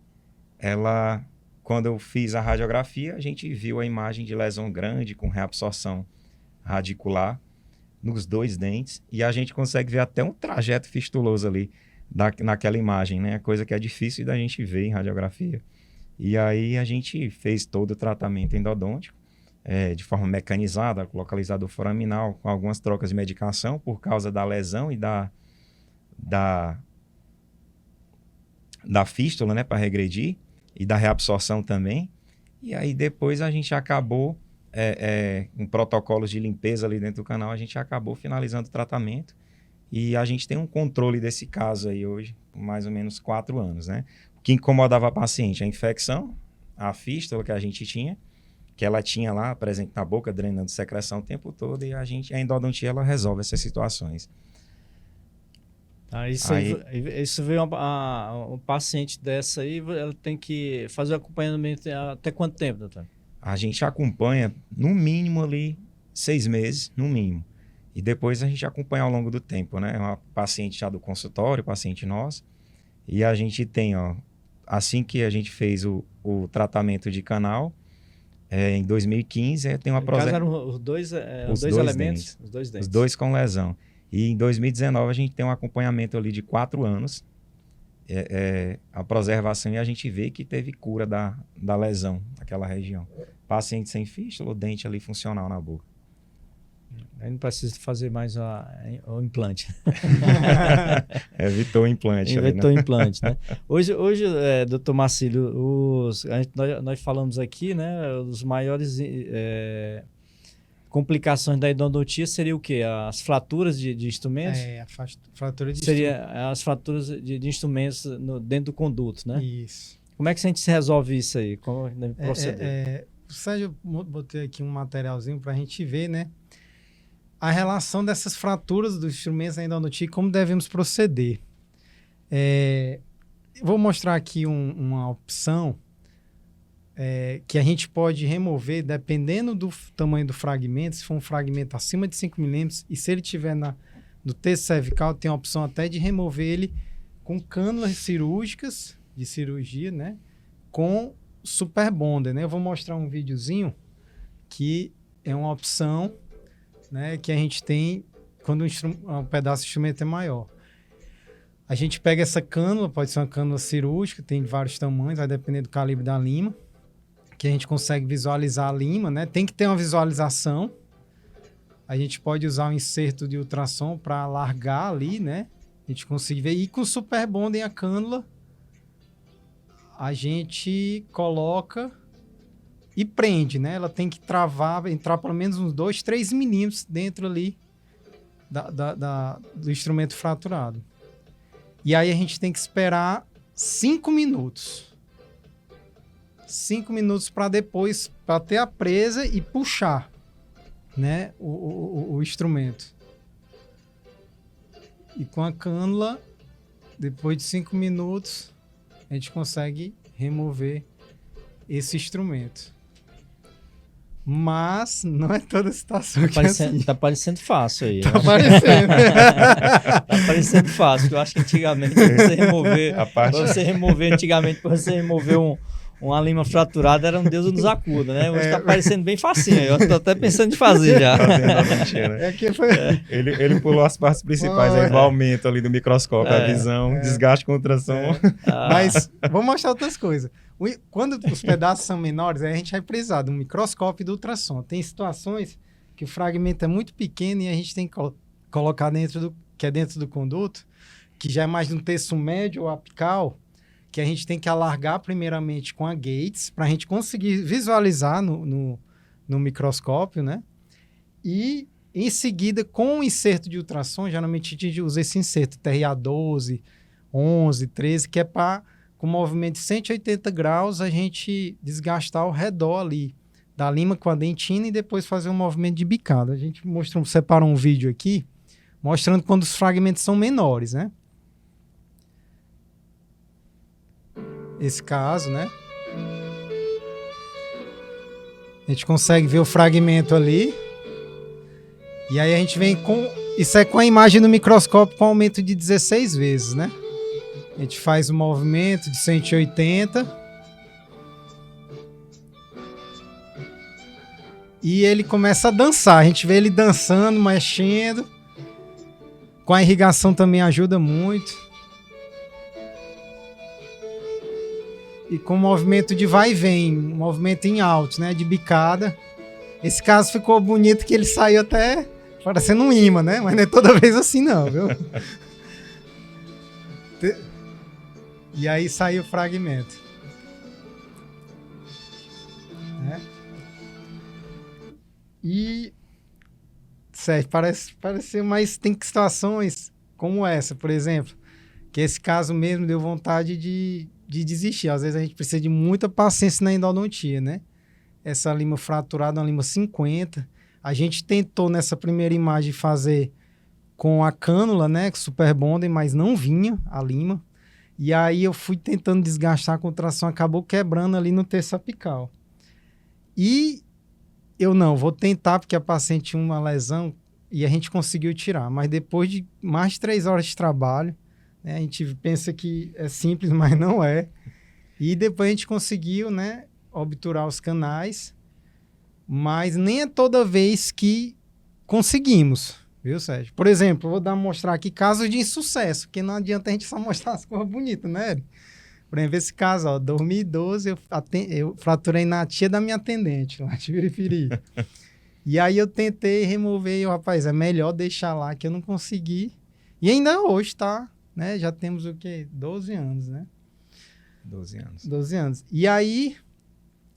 ela, quando eu fiz a radiografia, a gente viu a imagem de lesão grande com reabsorção radicular nos 2 dentes. E a gente consegue ver até um trajeto fistuloso ali naquela imagem, né? Coisa que é difícil da gente ver em radiografia. E aí a gente fez todo o tratamento endodôntico de forma mecanizada, com localizador foraminal, com algumas trocas de medicação por causa da lesão e da fístula, né, para regredir, e da reabsorção também. E aí depois a gente acabou, em protocolos de limpeza ali dentro do canal, a gente acabou finalizando o tratamento. E a gente tem um controle desse caso aí hoje, por mais ou menos 4 anos, né? O que incomodava a paciente? A infecção, a fístula que a gente tinha, que ela tinha lá presente na boca, drenando secreção o tempo todo, e a endodontia, ela resolve essas situações. Isso veio um paciente dessa aí, ela tem que fazer o acompanhamento até quanto tempo, doutor? A gente acompanha, no mínimo ali, 6 meses, no mínimo. E depois a gente acompanha ao longo do tempo, né? Uma paciente já do consultório, paciente nosso. E a gente tem, assim que a gente fez o tratamento de canal, em 2015, tem uma projeção. Eram os dois elementos? Dentes, os 2 dentes. Os 2 com lesão. E em 2019 a gente tem um acompanhamento ali de 4 anos, a preservação, e a gente vê que teve cura da lesão naquela região. Paciente sem fístula, o dente ali funcional na boca. Aí não precisa fazer mais o implante. Evitou o implante. Evitou o implante, né? Hoje doutor Marcílio, nós falamos aqui, né? Os maiores complicações da endodontia seria o quê? As fraturas de instrumentos? A fratura de seria as fraturas de instrumentos dentro do conduto, né? Isso. Como é que a gente resolve isso aí? Como deve proceder? Sérgio, eu botei aqui um materialzinho para a gente ver, né? A relação dessas fraturas dos instrumentos da endodontia e como devemos proceder. Vou mostrar aqui uma opção que a gente pode remover dependendo do tamanho do fragmento. Se for um fragmento acima de 5 milímetros e se ele estiver no terço cervical, tem a opção até de remover ele com cânulas cirúrgicas de cirurgia, né? Com super bonder, né? Eu vou mostrar um videozinho que é uma opção, né, que a gente tem quando um pedaço de instrumento é maior. A gente pega essa cânula, pode ser uma cânula cirúrgica, tem de vários tamanhos, vai depender do calibre da lima, que a gente consegue visualizar a lima, né? Tem que ter uma visualização. A gente pode usar um inserto de ultrassom para alargar ali, né? A gente consegue ver. E com o super bonding a cânula, a gente coloca e prende, né? Ela tem que entrar pelo menos uns 2, 3 milímetros dentro ali do instrumento fraturado. E aí a gente tem que esperar 5 minutos. 5 minutos para depois bater a presa e puxar, né? O instrumento. E com a cânula, depois de 5 minutos, a gente consegue remover esse instrumento. Mas não é toda situação que é assim. Tá parecendo fácil aí. Tá parecendo. Tá parecendo fácil. Eu acho que antigamente, para você remover uma lima fraturada, era um Deus nos acuda, né? Hoje tá parecendo bem facinho. Eu tô até pensando em fazer já. Ele pulou as partes principais, aí o aumento ali do microscópio, a visão, desgaste com ultrassom. Mas vou mostrar outras coisas. Quando os pedaços são menores, aí a gente vai precisar do microscópio e do ultrassom. Tem situações que o fragmento é muito pequeno e a gente tem que colocar dentro do conduto, que já é mais de um terço médio ou apical, que a gente tem que alargar primeiramente com a Gates, para a gente conseguir visualizar no microscópio, né? E Em seguida, com o inserto de ultrassom, geralmente a gente usa esse inserto TRA12, 11, 13, que é para, com movimento de 180 graus, a gente desgastar ao redor ali da lima com a dentina e depois fazer um movimento de bicada. A gente separa um vídeo aqui, mostrando quando os fragmentos são menores, né? Esse caso, né? A gente consegue ver o fragmento ali. E aí a gente vem com... Isso é com a imagem no microscópio com aumento de 16 vezes, né? A gente faz o movimento de 180. E ele começa a dançar. A gente vê ele dançando, mexendo. Com a irrigação também ajuda muito. E com o movimento de vai e vem, movimento em alto, né? De bicada. Esse caso ficou bonito que ele saiu até parecendo um imã, né? Mas não é toda vez assim não, viu? E aí saiu o fragmento. Né? E... Sérgio, parece ser, mas tem situações como essa, por exemplo, que esse caso mesmo deu vontade de desistir. Às vezes a gente precisa de muita paciência na endodontia, né? Essa lima fraturada, uma lima 50. A gente tentou nessa primeira imagem fazer com a cânula, né? Super bonding, mas não vinha a lima. E aí eu fui tentando desgastar a contração, acabou quebrando ali no terço apical. E eu não, vou tentar, porque a paciente tinha uma lesão e a gente conseguiu tirar. Mas depois de mais de 3 horas de trabalho, né, a gente pensa que é simples, mas não é. E depois a gente conseguiu, né, obturar os canais, mas nem é toda vez que conseguimos, viu, Sérgio? Por exemplo, vou mostrar aqui casos de insucesso, porque não adianta a gente só mostrar as coisas bonitas, né, Eric? Por exemplo, esse caso, ó, 2012, eu fraturei na tia da minha atendente, lá de Piripiri. E aí eu tentei remover e, rapaz, é melhor deixar lá, que eu não consegui. E ainda hoje, tá? Né? Já temos o quê? 12 anos, né? 12 anos. 12 anos. E aí,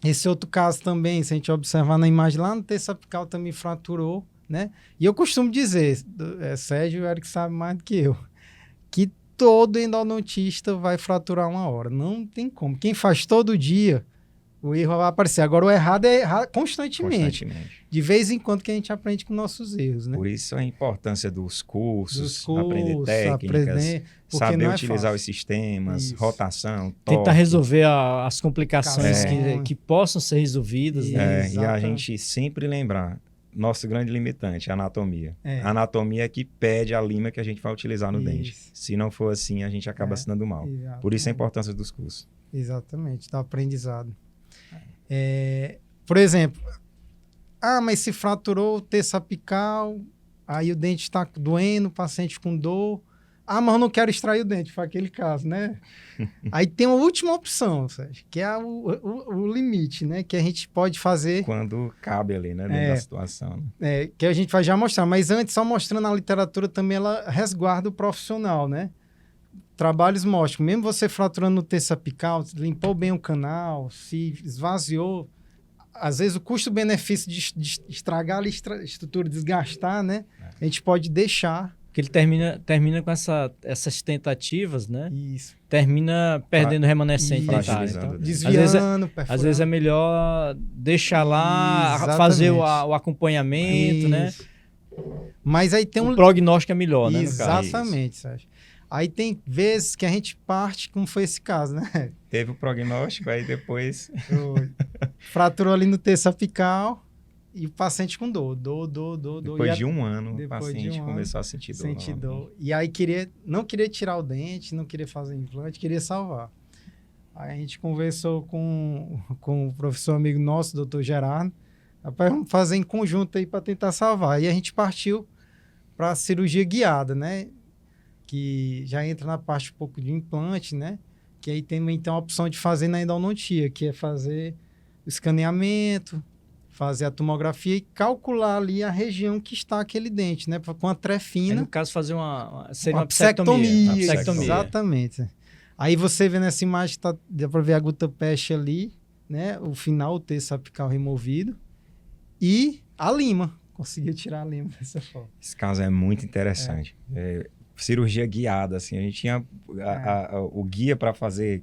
esse outro caso também, se a gente observar na imagem lá no terço apical também fraturou, né? E eu costumo dizer, Sérgio e o Eric sabe mais do que eu, que todo endodontista vai fraturar uma hora. Não tem como. Quem faz todo dia, o erro vai aparecer. Agora, o errado é errar constantemente. De vez em quando que a gente aprende com nossos erros, né? Por isso a importância dos cursos, aprender técnicas, saber utilizar os sistemas, isso. Rotação, toque. Tentar resolver as complicações que possam ser resolvidas. Né? E a gente sempre lembrar, nosso grande limitante, a anatomia. A anatomia é que pede a lima que a gente vai utilizar no dente. Se não for assim, a gente acaba se dando mal. Exatamente. Por isso a importância dos cursos. Exatamente, do aprendizado. Por exemplo, mas se fraturou o terço apical, aí o dente está doendo, o paciente com dor. Mas eu não quero extrair o dente, foi aquele caso, né? Aí tem uma última opção, Sérgio, que é o limite, né? Que a gente pode fazer... Quando cabe ali, né? Dentro da situação. Né? Que a gente vai já mostrar. Mas antes, só mostrando a literatura também, ela resguarda o profissional, né? Trabalhos mostram, mesmo você fraturando no terço apical, limpou bem o canal, se esvaziou, às vezes o custo-benefício de estragar a estrutura, desgastar, né? A gente pode deixar. Porque ele termina com essas tentativas, né? Isso. Termina perdendo o remanescente dentário. Então, desviando, perfurando. Às vezes é melhor deixar lá, fazer o acompanhamento, né? Mas aí tem o prognóstico é melhor, né? Exatamente, Sérgio. Aí tem vezes que a gente parte, como foi esse caso, né? Teve o prognóstico, aí depois... Fraturou ali no terço apical e o paciente com dor. Depois de um ano, o paciente começou a sentir dor. E aí não queria tirar o dente, não queria fazer implante, queria salvar. Aí a gente conversou com o professor amigo nosso, doutor Gerardo. Rapaz, vamos fazer em conjunto aí para tentar salvar. E a gente partiu para a cirurgia guiada, né? Que já entra na parte um pouco de implante, né? Que aí tem então a opção de fazer na endodontia, que é fazer o escaneamento, fazer a tomografia e calcular ali a região que está aquele dente, né? Com a trefina. No caso, fazer seria uma psectomia. Exatamente. Aí você vê nessa imagem, dá para ver a gutta peste ali, né? O final, o terço apical removido. E a lima, conseguiu tirar a língua dessa forma. Esse caso é muito interessante. Cirurgia guiada, assim, a gente tinha o guia para fazer,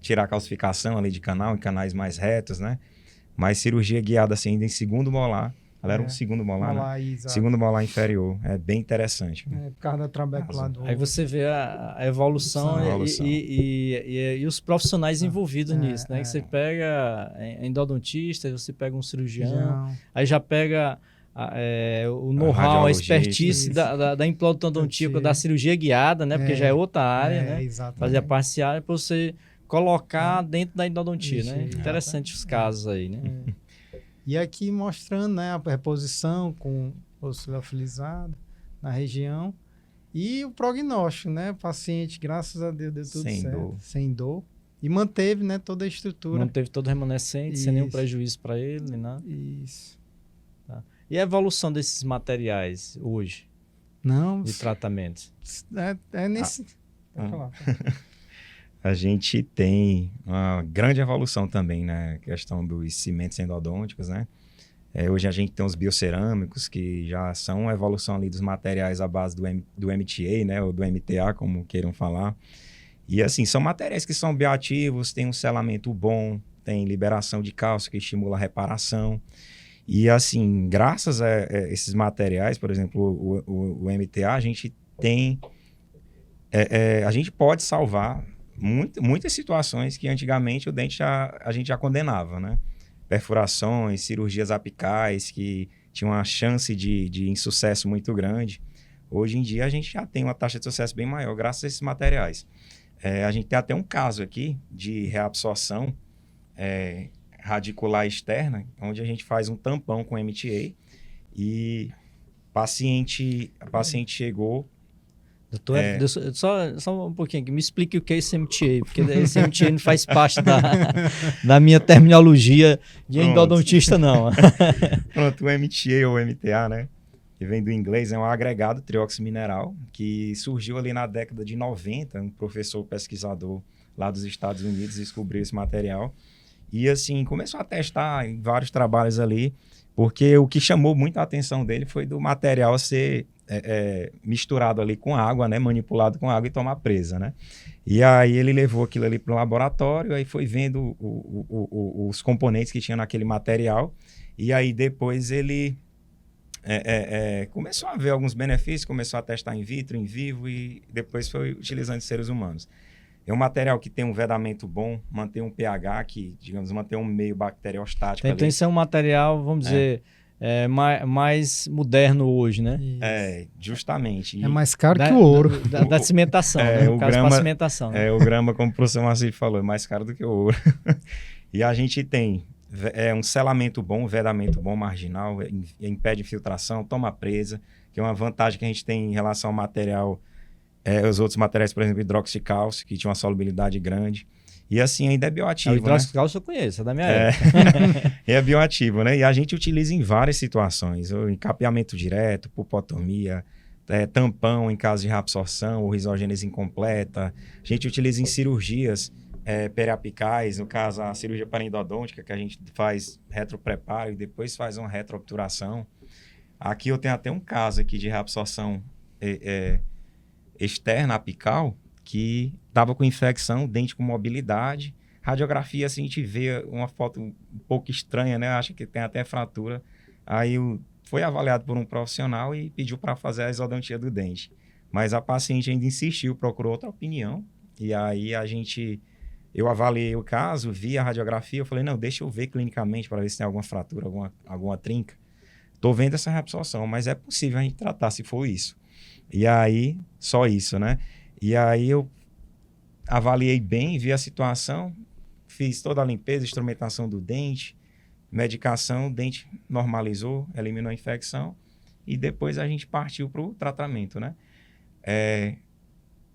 tirar a calcificação ali de canal, em canais mais retos, né? Mas cirurgia guiada, assim, ainda em segundo molar. Ela era um segundo molar, né? Exato. Segundo molar inferior. É bem interessante. Né? Por causa da trabeculador. Aí você vê a evolução, e os profissionais envolvidos nisso, né? Que você pega endodontista, você pega um cirurgião, aí já pega o know-how, a expertise da implantodontia, da cirurgia guiada, né? Porque já é outra área, né? Exatamente. Fazer a parcial para você colocar dentro da endodontia, né? Interessante os casos aí, né? E aqui mostrando, né, a reposição com osso liofilizado na região e o prognóstico, né? O paciente, graças a Deus, deu tudo certo. Sem dor. E manteve, né, toda a estrutura. Manteve todo remanescente, sem nenhum prejuízo para ele, né? Isso. Tá. E a evolução desses materiais hoje? Não. De tratamento? É nesse... Pode falar. A gente tem uma grande evolução também, né? Questão dos cimentos endodônticos, né? Hoje a gente tem os biocerâmicos, que já são uma evolução ali dos materiais à base do MTA, né? Ou do MTA, como queiram falar. E, assim, são materiais que são bioativos, tem um selamento bom, tem liberação de cálcio que estimula a reparação. E, assim, graças a esses materiais, por exemplo, o MTA, a gente tem... a gente pode salvar muitas situações que antigamente a gente já condenava, né? Perfurações, cirurgias apicais que tinham uma chance de insucesso muito grande. Hoje em dia a gente já tem uma taxa de sucesso bem maior graças a esses materiais. A gente tem até um caso aqui de reabsorção radicular externa, onde a gente faz um tampão com MTA e a paciente chegou... Doutor, só um pouquinho aqui, me explique o que é esse MTA, porque esse MTA não faz parte da minha terminologia de endodontista, não. Pronto, o MTA ou MTA, né? Que vem do inglês, é um agregado trióxido-mineral que surgiu ali na década de 90. Um professor pesquisador lá dos Estados Unidos descobriu esse material e, assim, começou a testar em vários trabalhos ali, porque o que chamou muito a atenção dele foi do material ser misturado ali com água, né? Manipulado com água e tomar presa, né? E aí ele levou aquilo ali para o laboratório, aí foi vendo os componentes que tinha naquele material, e aí depois ele começou a ver alguns benefícios, começou a testar in vitro, in vivo, e depois foi utilizando em seres humanos. É um material que tem um vedamento bom, mantém um pH que, digamos, mantém um meio bacteriostático. Então isso é um material, vamos dizer... mais moderno hoje, né? Justamente. É mais caro que o ouro. Da cimentação, né? No caso, para cimentação. Né? O grama, como o professor Marcílio falou, é mais caro do que o ouro. E a gente tem um selamento bom, um vedamento bom marginal, impede infiltração, toma presa, que é uma vantagem que a gente tem em relação ao material, os outros materiais, por exemplo, hidróxido de cálcio, que tinha uma solubilidade grande. E assim, ainda é bioativo, o hidróxido de cálcio eu conheço, é da minha época. É bioativo, né? E a gente utiliza em várias situações. O encapeamento direto, pulpotomia, tampão em caso de reabsorção ou risogênese incompleta. A gente utiliza em cirurgias periapicais, no caso a cirurgia parendodôntica, que a gente faz retropreparo e depois faz uma retroobturação. Aqui eu tenho até um caso aqui de reabsorção externa apical, que estava com infecção, dente com mobilidade. Radiografia, assim, a gente vê uma foto um pouco estranha, né? Acha que tem até fratura. Aí foi avaliado por um profissional e pediu para fazer a exodontia do dente. Mas a paciente ainda insistiu, procurou outra opinião. E aí eu avaliei o caso, vi a radiografia, eu falei, não, deixa eu ver clinicamente para ver se tem alguma fratura, alguma trinca. Estou vendo essa reabsorção, mas é possível a gente tratar se for isso. E aí, só isso, né? E aí eu avaliei bem, vi a situação, fiz toda a limpeza, instrumentação do dente, medicação, o dente normalizou, eliminou a infecção e depois a gente partiu para o tratamento, né?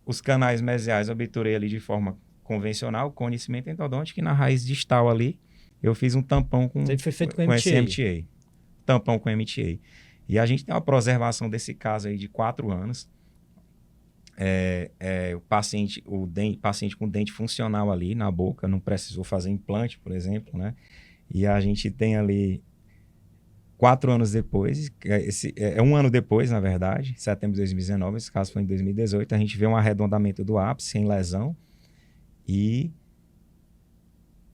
Os canais mesiais eu obturei ali de forma convencional, com cimento endodôntico, e na raiz distal ali eu fiz um tampão com Ele foi feito com esse MTA. Tampão com MTA. E a gente tem uma preservação desse caso aí de 4 anos. O paciente com dente funcional ali na boca, não precisou fazer implante, por exemplo, né? E a gente tem ali 4 anos depois, um ano depois, na verdade, setembro de 2019, esse caso foi em 2018, a gente vê um arredondamento do ápice sem lesão e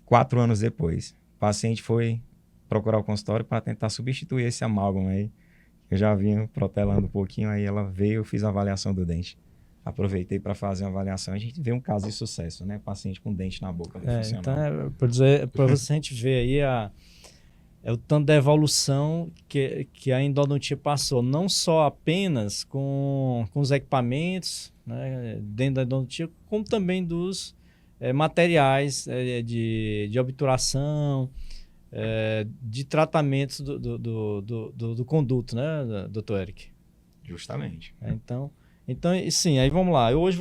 4 anos depois, o paciente foi procurar o consultório para tentar substituir esse amálgama aí. Eu já vinha protelando um pouquinho, aí ela veio, eu fiz a avaliação do dente. Aproveitei para fazer uma avaliação. A gente vê um caso de sucesso, né? Paciente com dente na boca. Então, para você a gente ver aí o tanto da evolução que a endodontia passou, não só apenas com os equipamentos, né, dentro da endodontia, como também dos materiais de obturação, de tratamentos do conduto, né, doutor Eric? Justamente. Então, sim, aí vamos lá. Hoje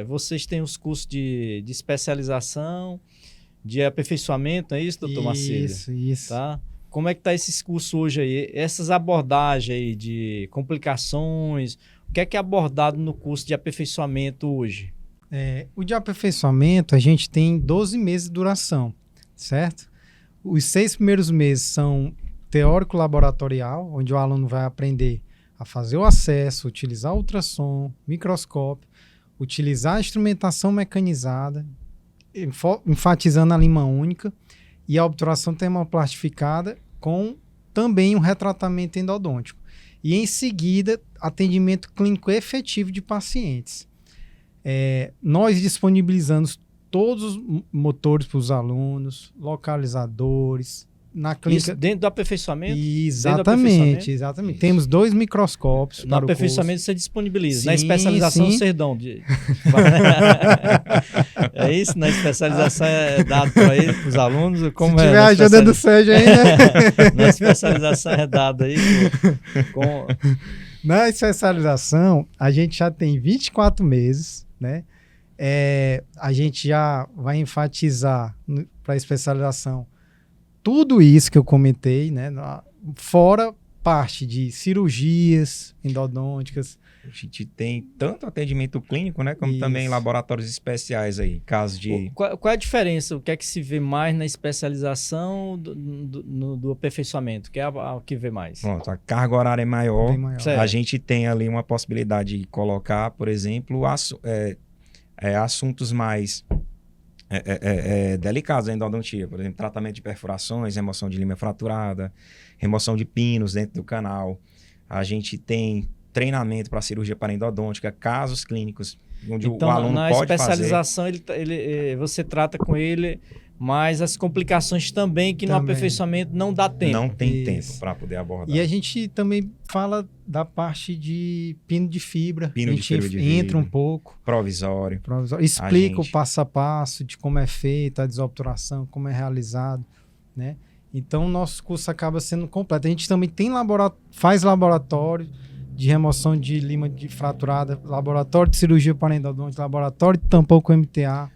vocês têm os cursos de especialização, de aperfeiçoamento, é isso, doutor Marcílio? Isso. Tá? Como é que tá esses cursos hoje aí? Essas abordagens aí de complicações, o que é abordado no curso de aperfeiçoamento hoje? O de aperfeiçoamento, a gente tem 12 meses de duração, certo? Os 6 primeiros meses são teórico-laboratorial, onde o aluno vai aprender a fazer o acesso, utilizar ultrassom, microscópio, utilizar a instrumentação mecanizada, enfatizando a lima única e a obturação termoplastificada com também um retratamento endodôntico. E em seguida, atendimento clínico efetivo de pacientes. Nós disponibilizamos todos os motores para os alunos, localizadores, na clínica... Isso dentro do aperfeiçoamento? Exatamente. Temos 2 microscópios. No aperfeiçoamento você disponibiliza. Sim, na especialização, sim. vocês dão. É isso? Na especialização é dado para eles, para os alunos? Como Se tiver a ajuda do Sérgio aí, né? Na especialização é dado aí. Na especialização, a gente já tem 24 meses, né? A gente já vai enfatizar para a especialização tudo isso que eu comentei, né? Fora parte de cirurgias endodônticas. A gente tem tanto atendimento clínico, né? Como Isso. também laboratórios especiais aí, casos de... Qual é a diferença? O que é que se vê mais na especialização do aperfeiçoamento? Que é o que vê mais? Pronto, a carga horária é maior. Bem maior. Certo. A gente tem ali uma possibilidade de colocar, por exemplo, assuntos mais delicados da endodontia. Por exemplo, tratamento de perfurações, remoção de lima fraturada, remoção de pinos dentro do canal. A gente tem treinamento para cirurgia paraendodôntica, casos clínicos, onde Então, o aluno na pode especialização, você trata com ele, mas as complicações também, que no Também. aperfeiçoamento não dá tempo. Não tem Isso. tempo para poder abordar. E a gente também fala da parte de pino de fibra. Pino a de gente fibra de entra vidro. um pouco. Provisório. Explica gente- o passo a passo de como é feita a desobturação, como é realizado, né? Então, o nosso curso acaba sendo completo. A gente também tem faz laboratório de remoção de lima de fraturada, laboratório de cirurgia paraendodôntica, laboratório de tampão com MTA.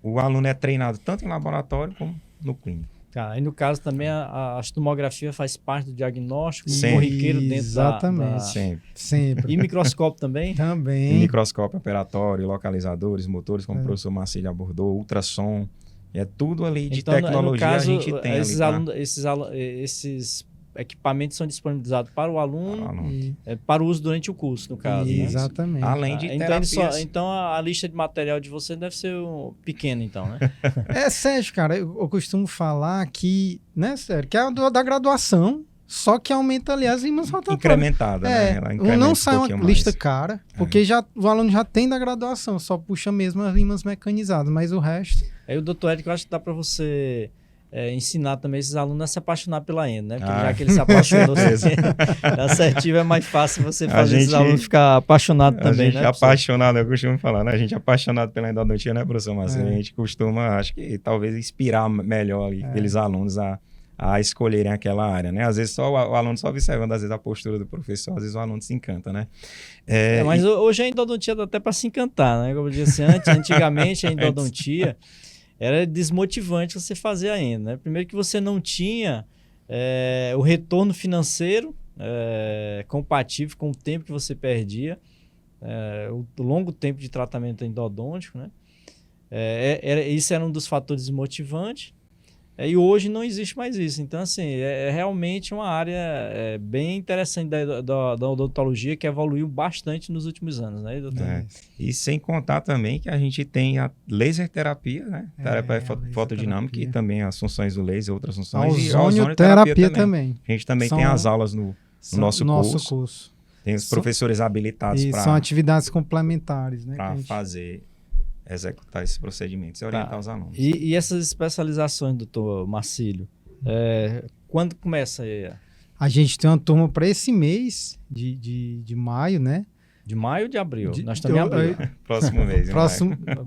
O aluno é treinado tanto em laboratório como no clínico. Tá, aí no caso também a tomografia faz parte do diagnóstico, Sim. corriqueiro dentro Exatamente. Sempre. Sempre. E microscópio também? Tem Também. microscópio operatório, localizadores, motores, como o professor Marcílio abordou, ultrassom. É tudo ali de Então, no tecnologia caso, a gente tem esses, ali. esses equipamentos são disponibilizados para o aluno, E- para o uso durante o curso, no caso. Né? Exatamente. Além de Então, terapias. então a lista de material de você deve ser pequena, então, né? Sérgio, cara, eu costumo falar que, né, Sérgio, que é da graduação, só que aumenta ali as limas rotatórias. Incrementada, né? Ela incrementa Não sai uma pouquinho lista mais. cara, porque o aluno já tem da graduação, só puxa mesmo as limas mecanizadas, mas o resto... Aí o doutor Eric, eu acho que dá para você ensinar também esses alunos a se apaixonar pela endo, né? Porque Ah. já que ele se apaixonou, na assertiva é mais fácil você fazer esses alunos ficar apaixonados A também, gente né? apaixonado, eu costumo falar, né? A gente é apaixonado pela endodontia, né, professor Marcelo? É. A gente costuma, acho que talvez inspirar melhor ali aqueles alunos a escolherem aquela área, né? Às vezes só o aluno só observando, às vezes, a postura do professor, às vezes o aluno se encanta, né? Mas hoje a endodontia dá até para se encantar, né? Como eu disse antigamente a endodontia era desmotivante você fazer a endo, né? Primeiro que você não tinha o retorno financeiro compatível com o tempo que você perdia, o longo tempo de tratamento endodôntico, né? Isso era um dos fatores desmotivantes. E hoje não existe mais isso. Então, assim, é realmente uma área bem interessante da odontologia que evoluiu bastante nos últimos anos, né, doutor? E sem contar também que a gente tem a laser terapia, né? Terapia laser fotodinâmica terapia. e também as funções do laser, outras funções. A E ozonioterapia também. A gente também tem as aulas no nosso curso. Tem os professores habilitados para... são atividades complementares, né? Para executar esses procedimentos e orientar os alunos. E essas especializações, doutor Marcílio, quando começa aí? A gente tem uma turma para esse mês de maio, né? De maio ou de abril? Nós estamos em abril. Próximo mês.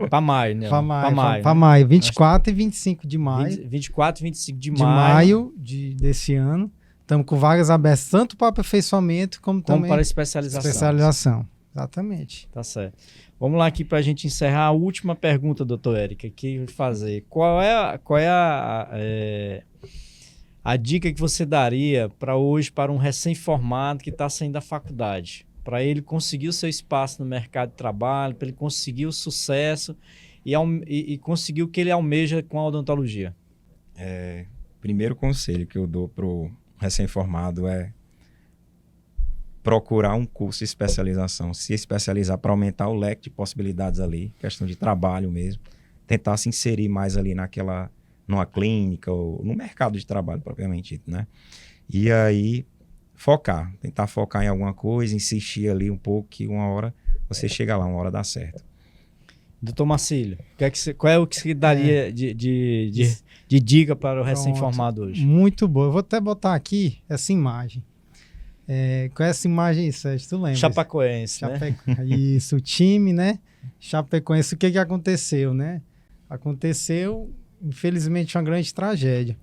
Para maio, né? Para maio, 24 e 25 de maio. 24 e 25 de maio desse ano. Estamos com vagas abertas tanto para aperfeiçoamento como também para especialização. Especialização, exatamente. Tá certo. Vamos lá aqui para a gente encerrar a última pergunta, doutor Érica, que eu vou fazer. Qual é a dica que você daria para hoje para um recém-formado que está saindo da faculdade? Para ele conseguir o seu espaço no mercado de trabalho, para ele conseguir o sucesso e conseguir o que ele almeja com a odontologia? Primeiro conselho que eu dou para o recém-formado é procurar um curso de especialização, se especializar para aumentar o leque de possibilidades ali, questão de trabalho mesmo, tentar se inserir mais ali numa clínica ou no mercado de trabalho propriamente dito, né? E aí tentar focar em alguma coisa, insistir ali um pouco que uma hora você chega lá, uma hora dá certo. Doutor Marcílio, qual é o que você daria de dica para o recém-formado hoje? Muito boa. Eu vou até botar aqui essa imagem. Com essa imagem aí, Sérgio, tu lembra? Chapecoense, né? Isso, o time, né? Chapecoense. O que aconteceu, né? Aconteceu, infelizmente, uma grande tragédia.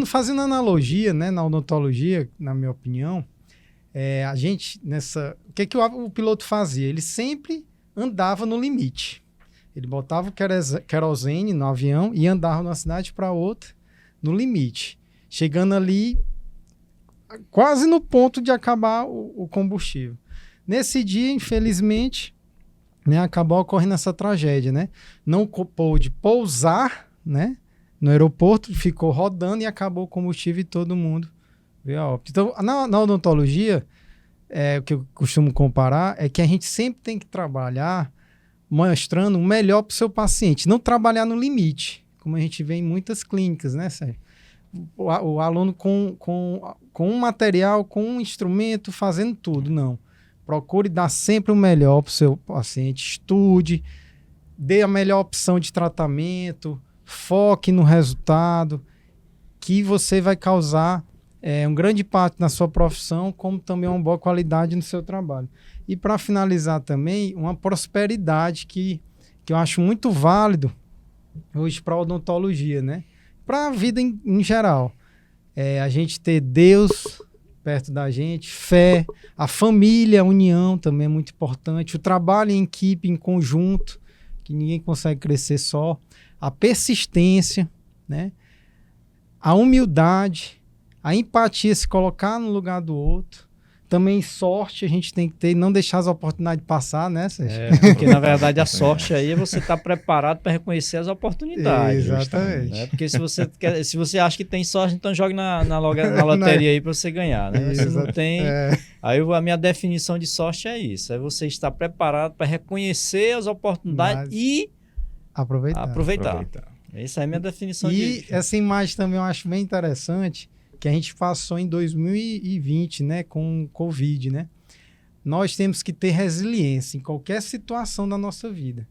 Fazendo analogia, né, na odontologia, na minha opinião, a gente, o que o piloto fazia? Ele sempre andava no limite. Ele botava o querosene no avião e andava de uma cidade para outra no limite. Chegando ali quase no ponto de acabar o combustível. Nesse dia, infelizmente, né, acabou ocorrendo essa tragédia, né? Não pôde pousar, né, no aeroporto, ficou rodando e acabou o combustível e todo mundo veio a óbito. Então, na odontologia, o que eu costumo comparar é que a gente sempre tem que trabalhar mostrando o melhor para o seu paciente, não trabalhar no limite, como a gente vê em muitas clínicas, né, Sérgio? O aluno com um material, com um instrumento, fazendo tudo. Não. Procure dar sempre o melhor para o seu paciente. Estude, dê a melhor opção de tratamento, foque no resultado, que você vai causar um grande impacto na sua profissão, como também uma boa qualidade no seu trabalho. E para finalizar também, uma prosperidade que eu acho muito válido hoje para a odontologia, né? Para a vida em geral. A gente ter Deus perto da gente, fé, a família, a união também é muito importante, o trabalho em equipe, em conjunto, que ninguém consegue crescer só, a persistência, né? A humildade, a empatia, se colocar no lugar do outro. Também sorte a gente tem que ter, não deixar as oportunidades passar, né, Sérgio? Porque na verdade a sorte aí é você estar preparado para reconhecer as oportunidades. Exatamente. Né? Porque se você acha que tem sorte, então jogue na loteria aí para você ganhar, né? Você não tem. Aí a minha definição de sorte é isso: é você estar preparado para reconhecer as oportunidades e aproveitar. Essa é a minha definição E essa imagem também eu acho bem interessante, que a gente passou em 2020, né, com o Covid, né? Nós temos que ter resiliência em qualquer situação da nossa vida,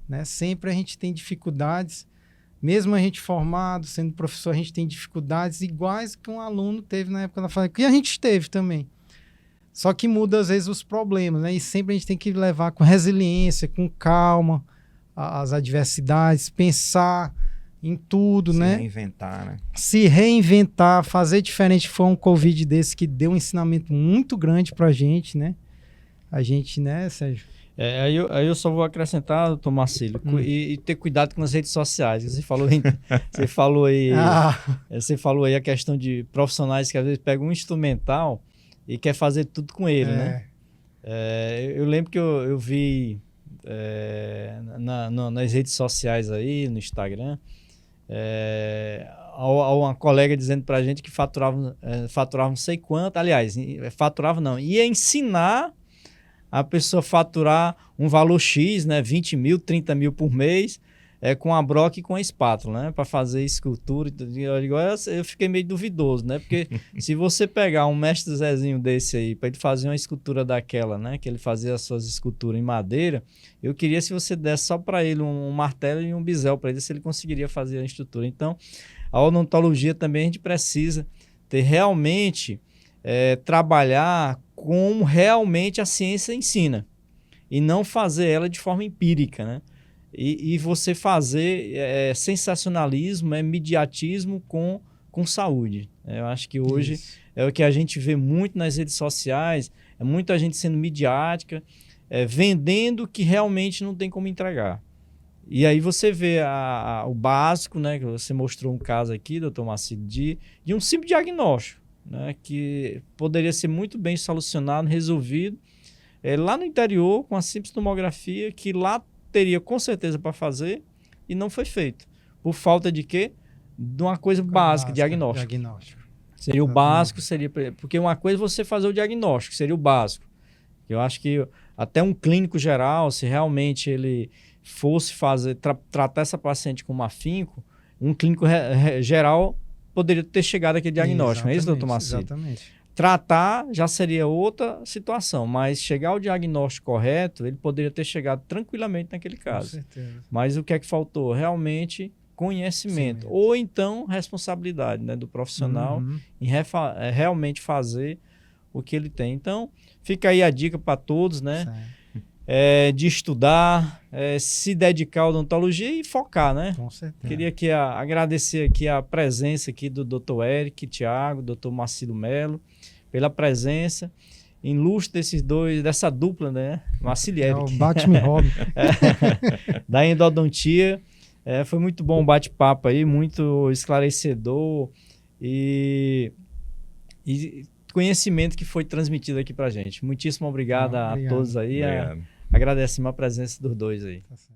né? Sempre a gente tem dificuldades, mesmo a gente formado, sendo professor, a gente tem dificuldades iguais que um aluno teve na época da faculdade, que a gente teve também. Só que muda às vezes os problemas, né? E sempre a gente tem que levar com resiliência, com calma, as adversidades, pensar em tudo, né? Se reinventar, né? Se reinventar, fazer diferente. Foi um Covid desse que deu um ensinamento muito grande pra gente, né? A gente, né, Sérgio? Aí eu só vou acrescentar, doutor Marcílio, e ter cuidado com as redes sociais. Você falou aí a questão de profissionais que às vezes pegam um instrumental e quer fazer tudo com ele, né? Eu lembro que eu vi nas redes sociais aí, no Instagram, uma colega dizendo para a gente que faturava não sei quanto, aliás, faturava não, ia ensinar a pessoa a faturar um valor X, né, 20 mil, 30 mil por mês, com a broca e com a espátula, né, para fazer escultura. Eu fiquei meio duvidoso, né, porque se você pegar um mestre Zezinho desse aí, para ele fazer uma escultura daquela, né, que ele fazia as suas esculturas em madeira, eu queria se você desse só para ele um martelo e um bisel para ele, se ele conseguiria fazer a estrutura. Então, a odontologia também a gente precisa ter realmente, trabalhar como realmente a ciência ensina e não fazer ela de forma empírica, né? E você fazer sensacionalismo, mediatismo com saúde. Eu acho que hoje Isso. é o que a gente vê muito nas redes sociais, é muita gente sendo midiática, vendendo que realmente não tem como entregar. E aí você vê o básico, né? Que você mostrou um caso aqui, doutor Marcílio, de um simples diagnóstico, né, que poderia ser muito bem solucionado, resolvido, lá no interior, com a simples tomografia, que lá teria com certeza para fazer e não foi feito. Por falta de quê? De uma coisa básica, diagnóstico. Seria o básico, porque uma coisa é você fazer o diagnóstico, seria o básico. Eu acho que até um clínico geral, se realmente ele fosse tratar essa paciente com um afinco, um clínico geral poderia ter chegado àquele diagnóstico, não é isso, doutor Marcílio? Exatamente. Tratar já seria outra situação, mas chegar ao diagnóstico correto, ele poderia ter chegado tranquilamente naquele caso. Com certeza. Mas o que é que faltou? Realmente conhecimento. Ou então responsabilidade, né, do profissional em realmente fazer o que ele tem. Então, fica aí a dica para todos, né? De estudar, se dedicar à odontologia e focar, né? Com certeza. Queria aqui agradecer aqui a presença aqui do Dr. Eric, Thiago, Dr. Marcílio Melo, pela presença ilustre dessa dupla, né? Marcílio e Eric. O Batman Robin. Da endodontia. Foi muito bom o bate-papo aí, muito esclarecedor e conhecimento que foi transmitido aqui pra gente. Muitíssimo obrigado a todos aí. Obrigado. Agradecemos a presença dos dois aí. Tá certo.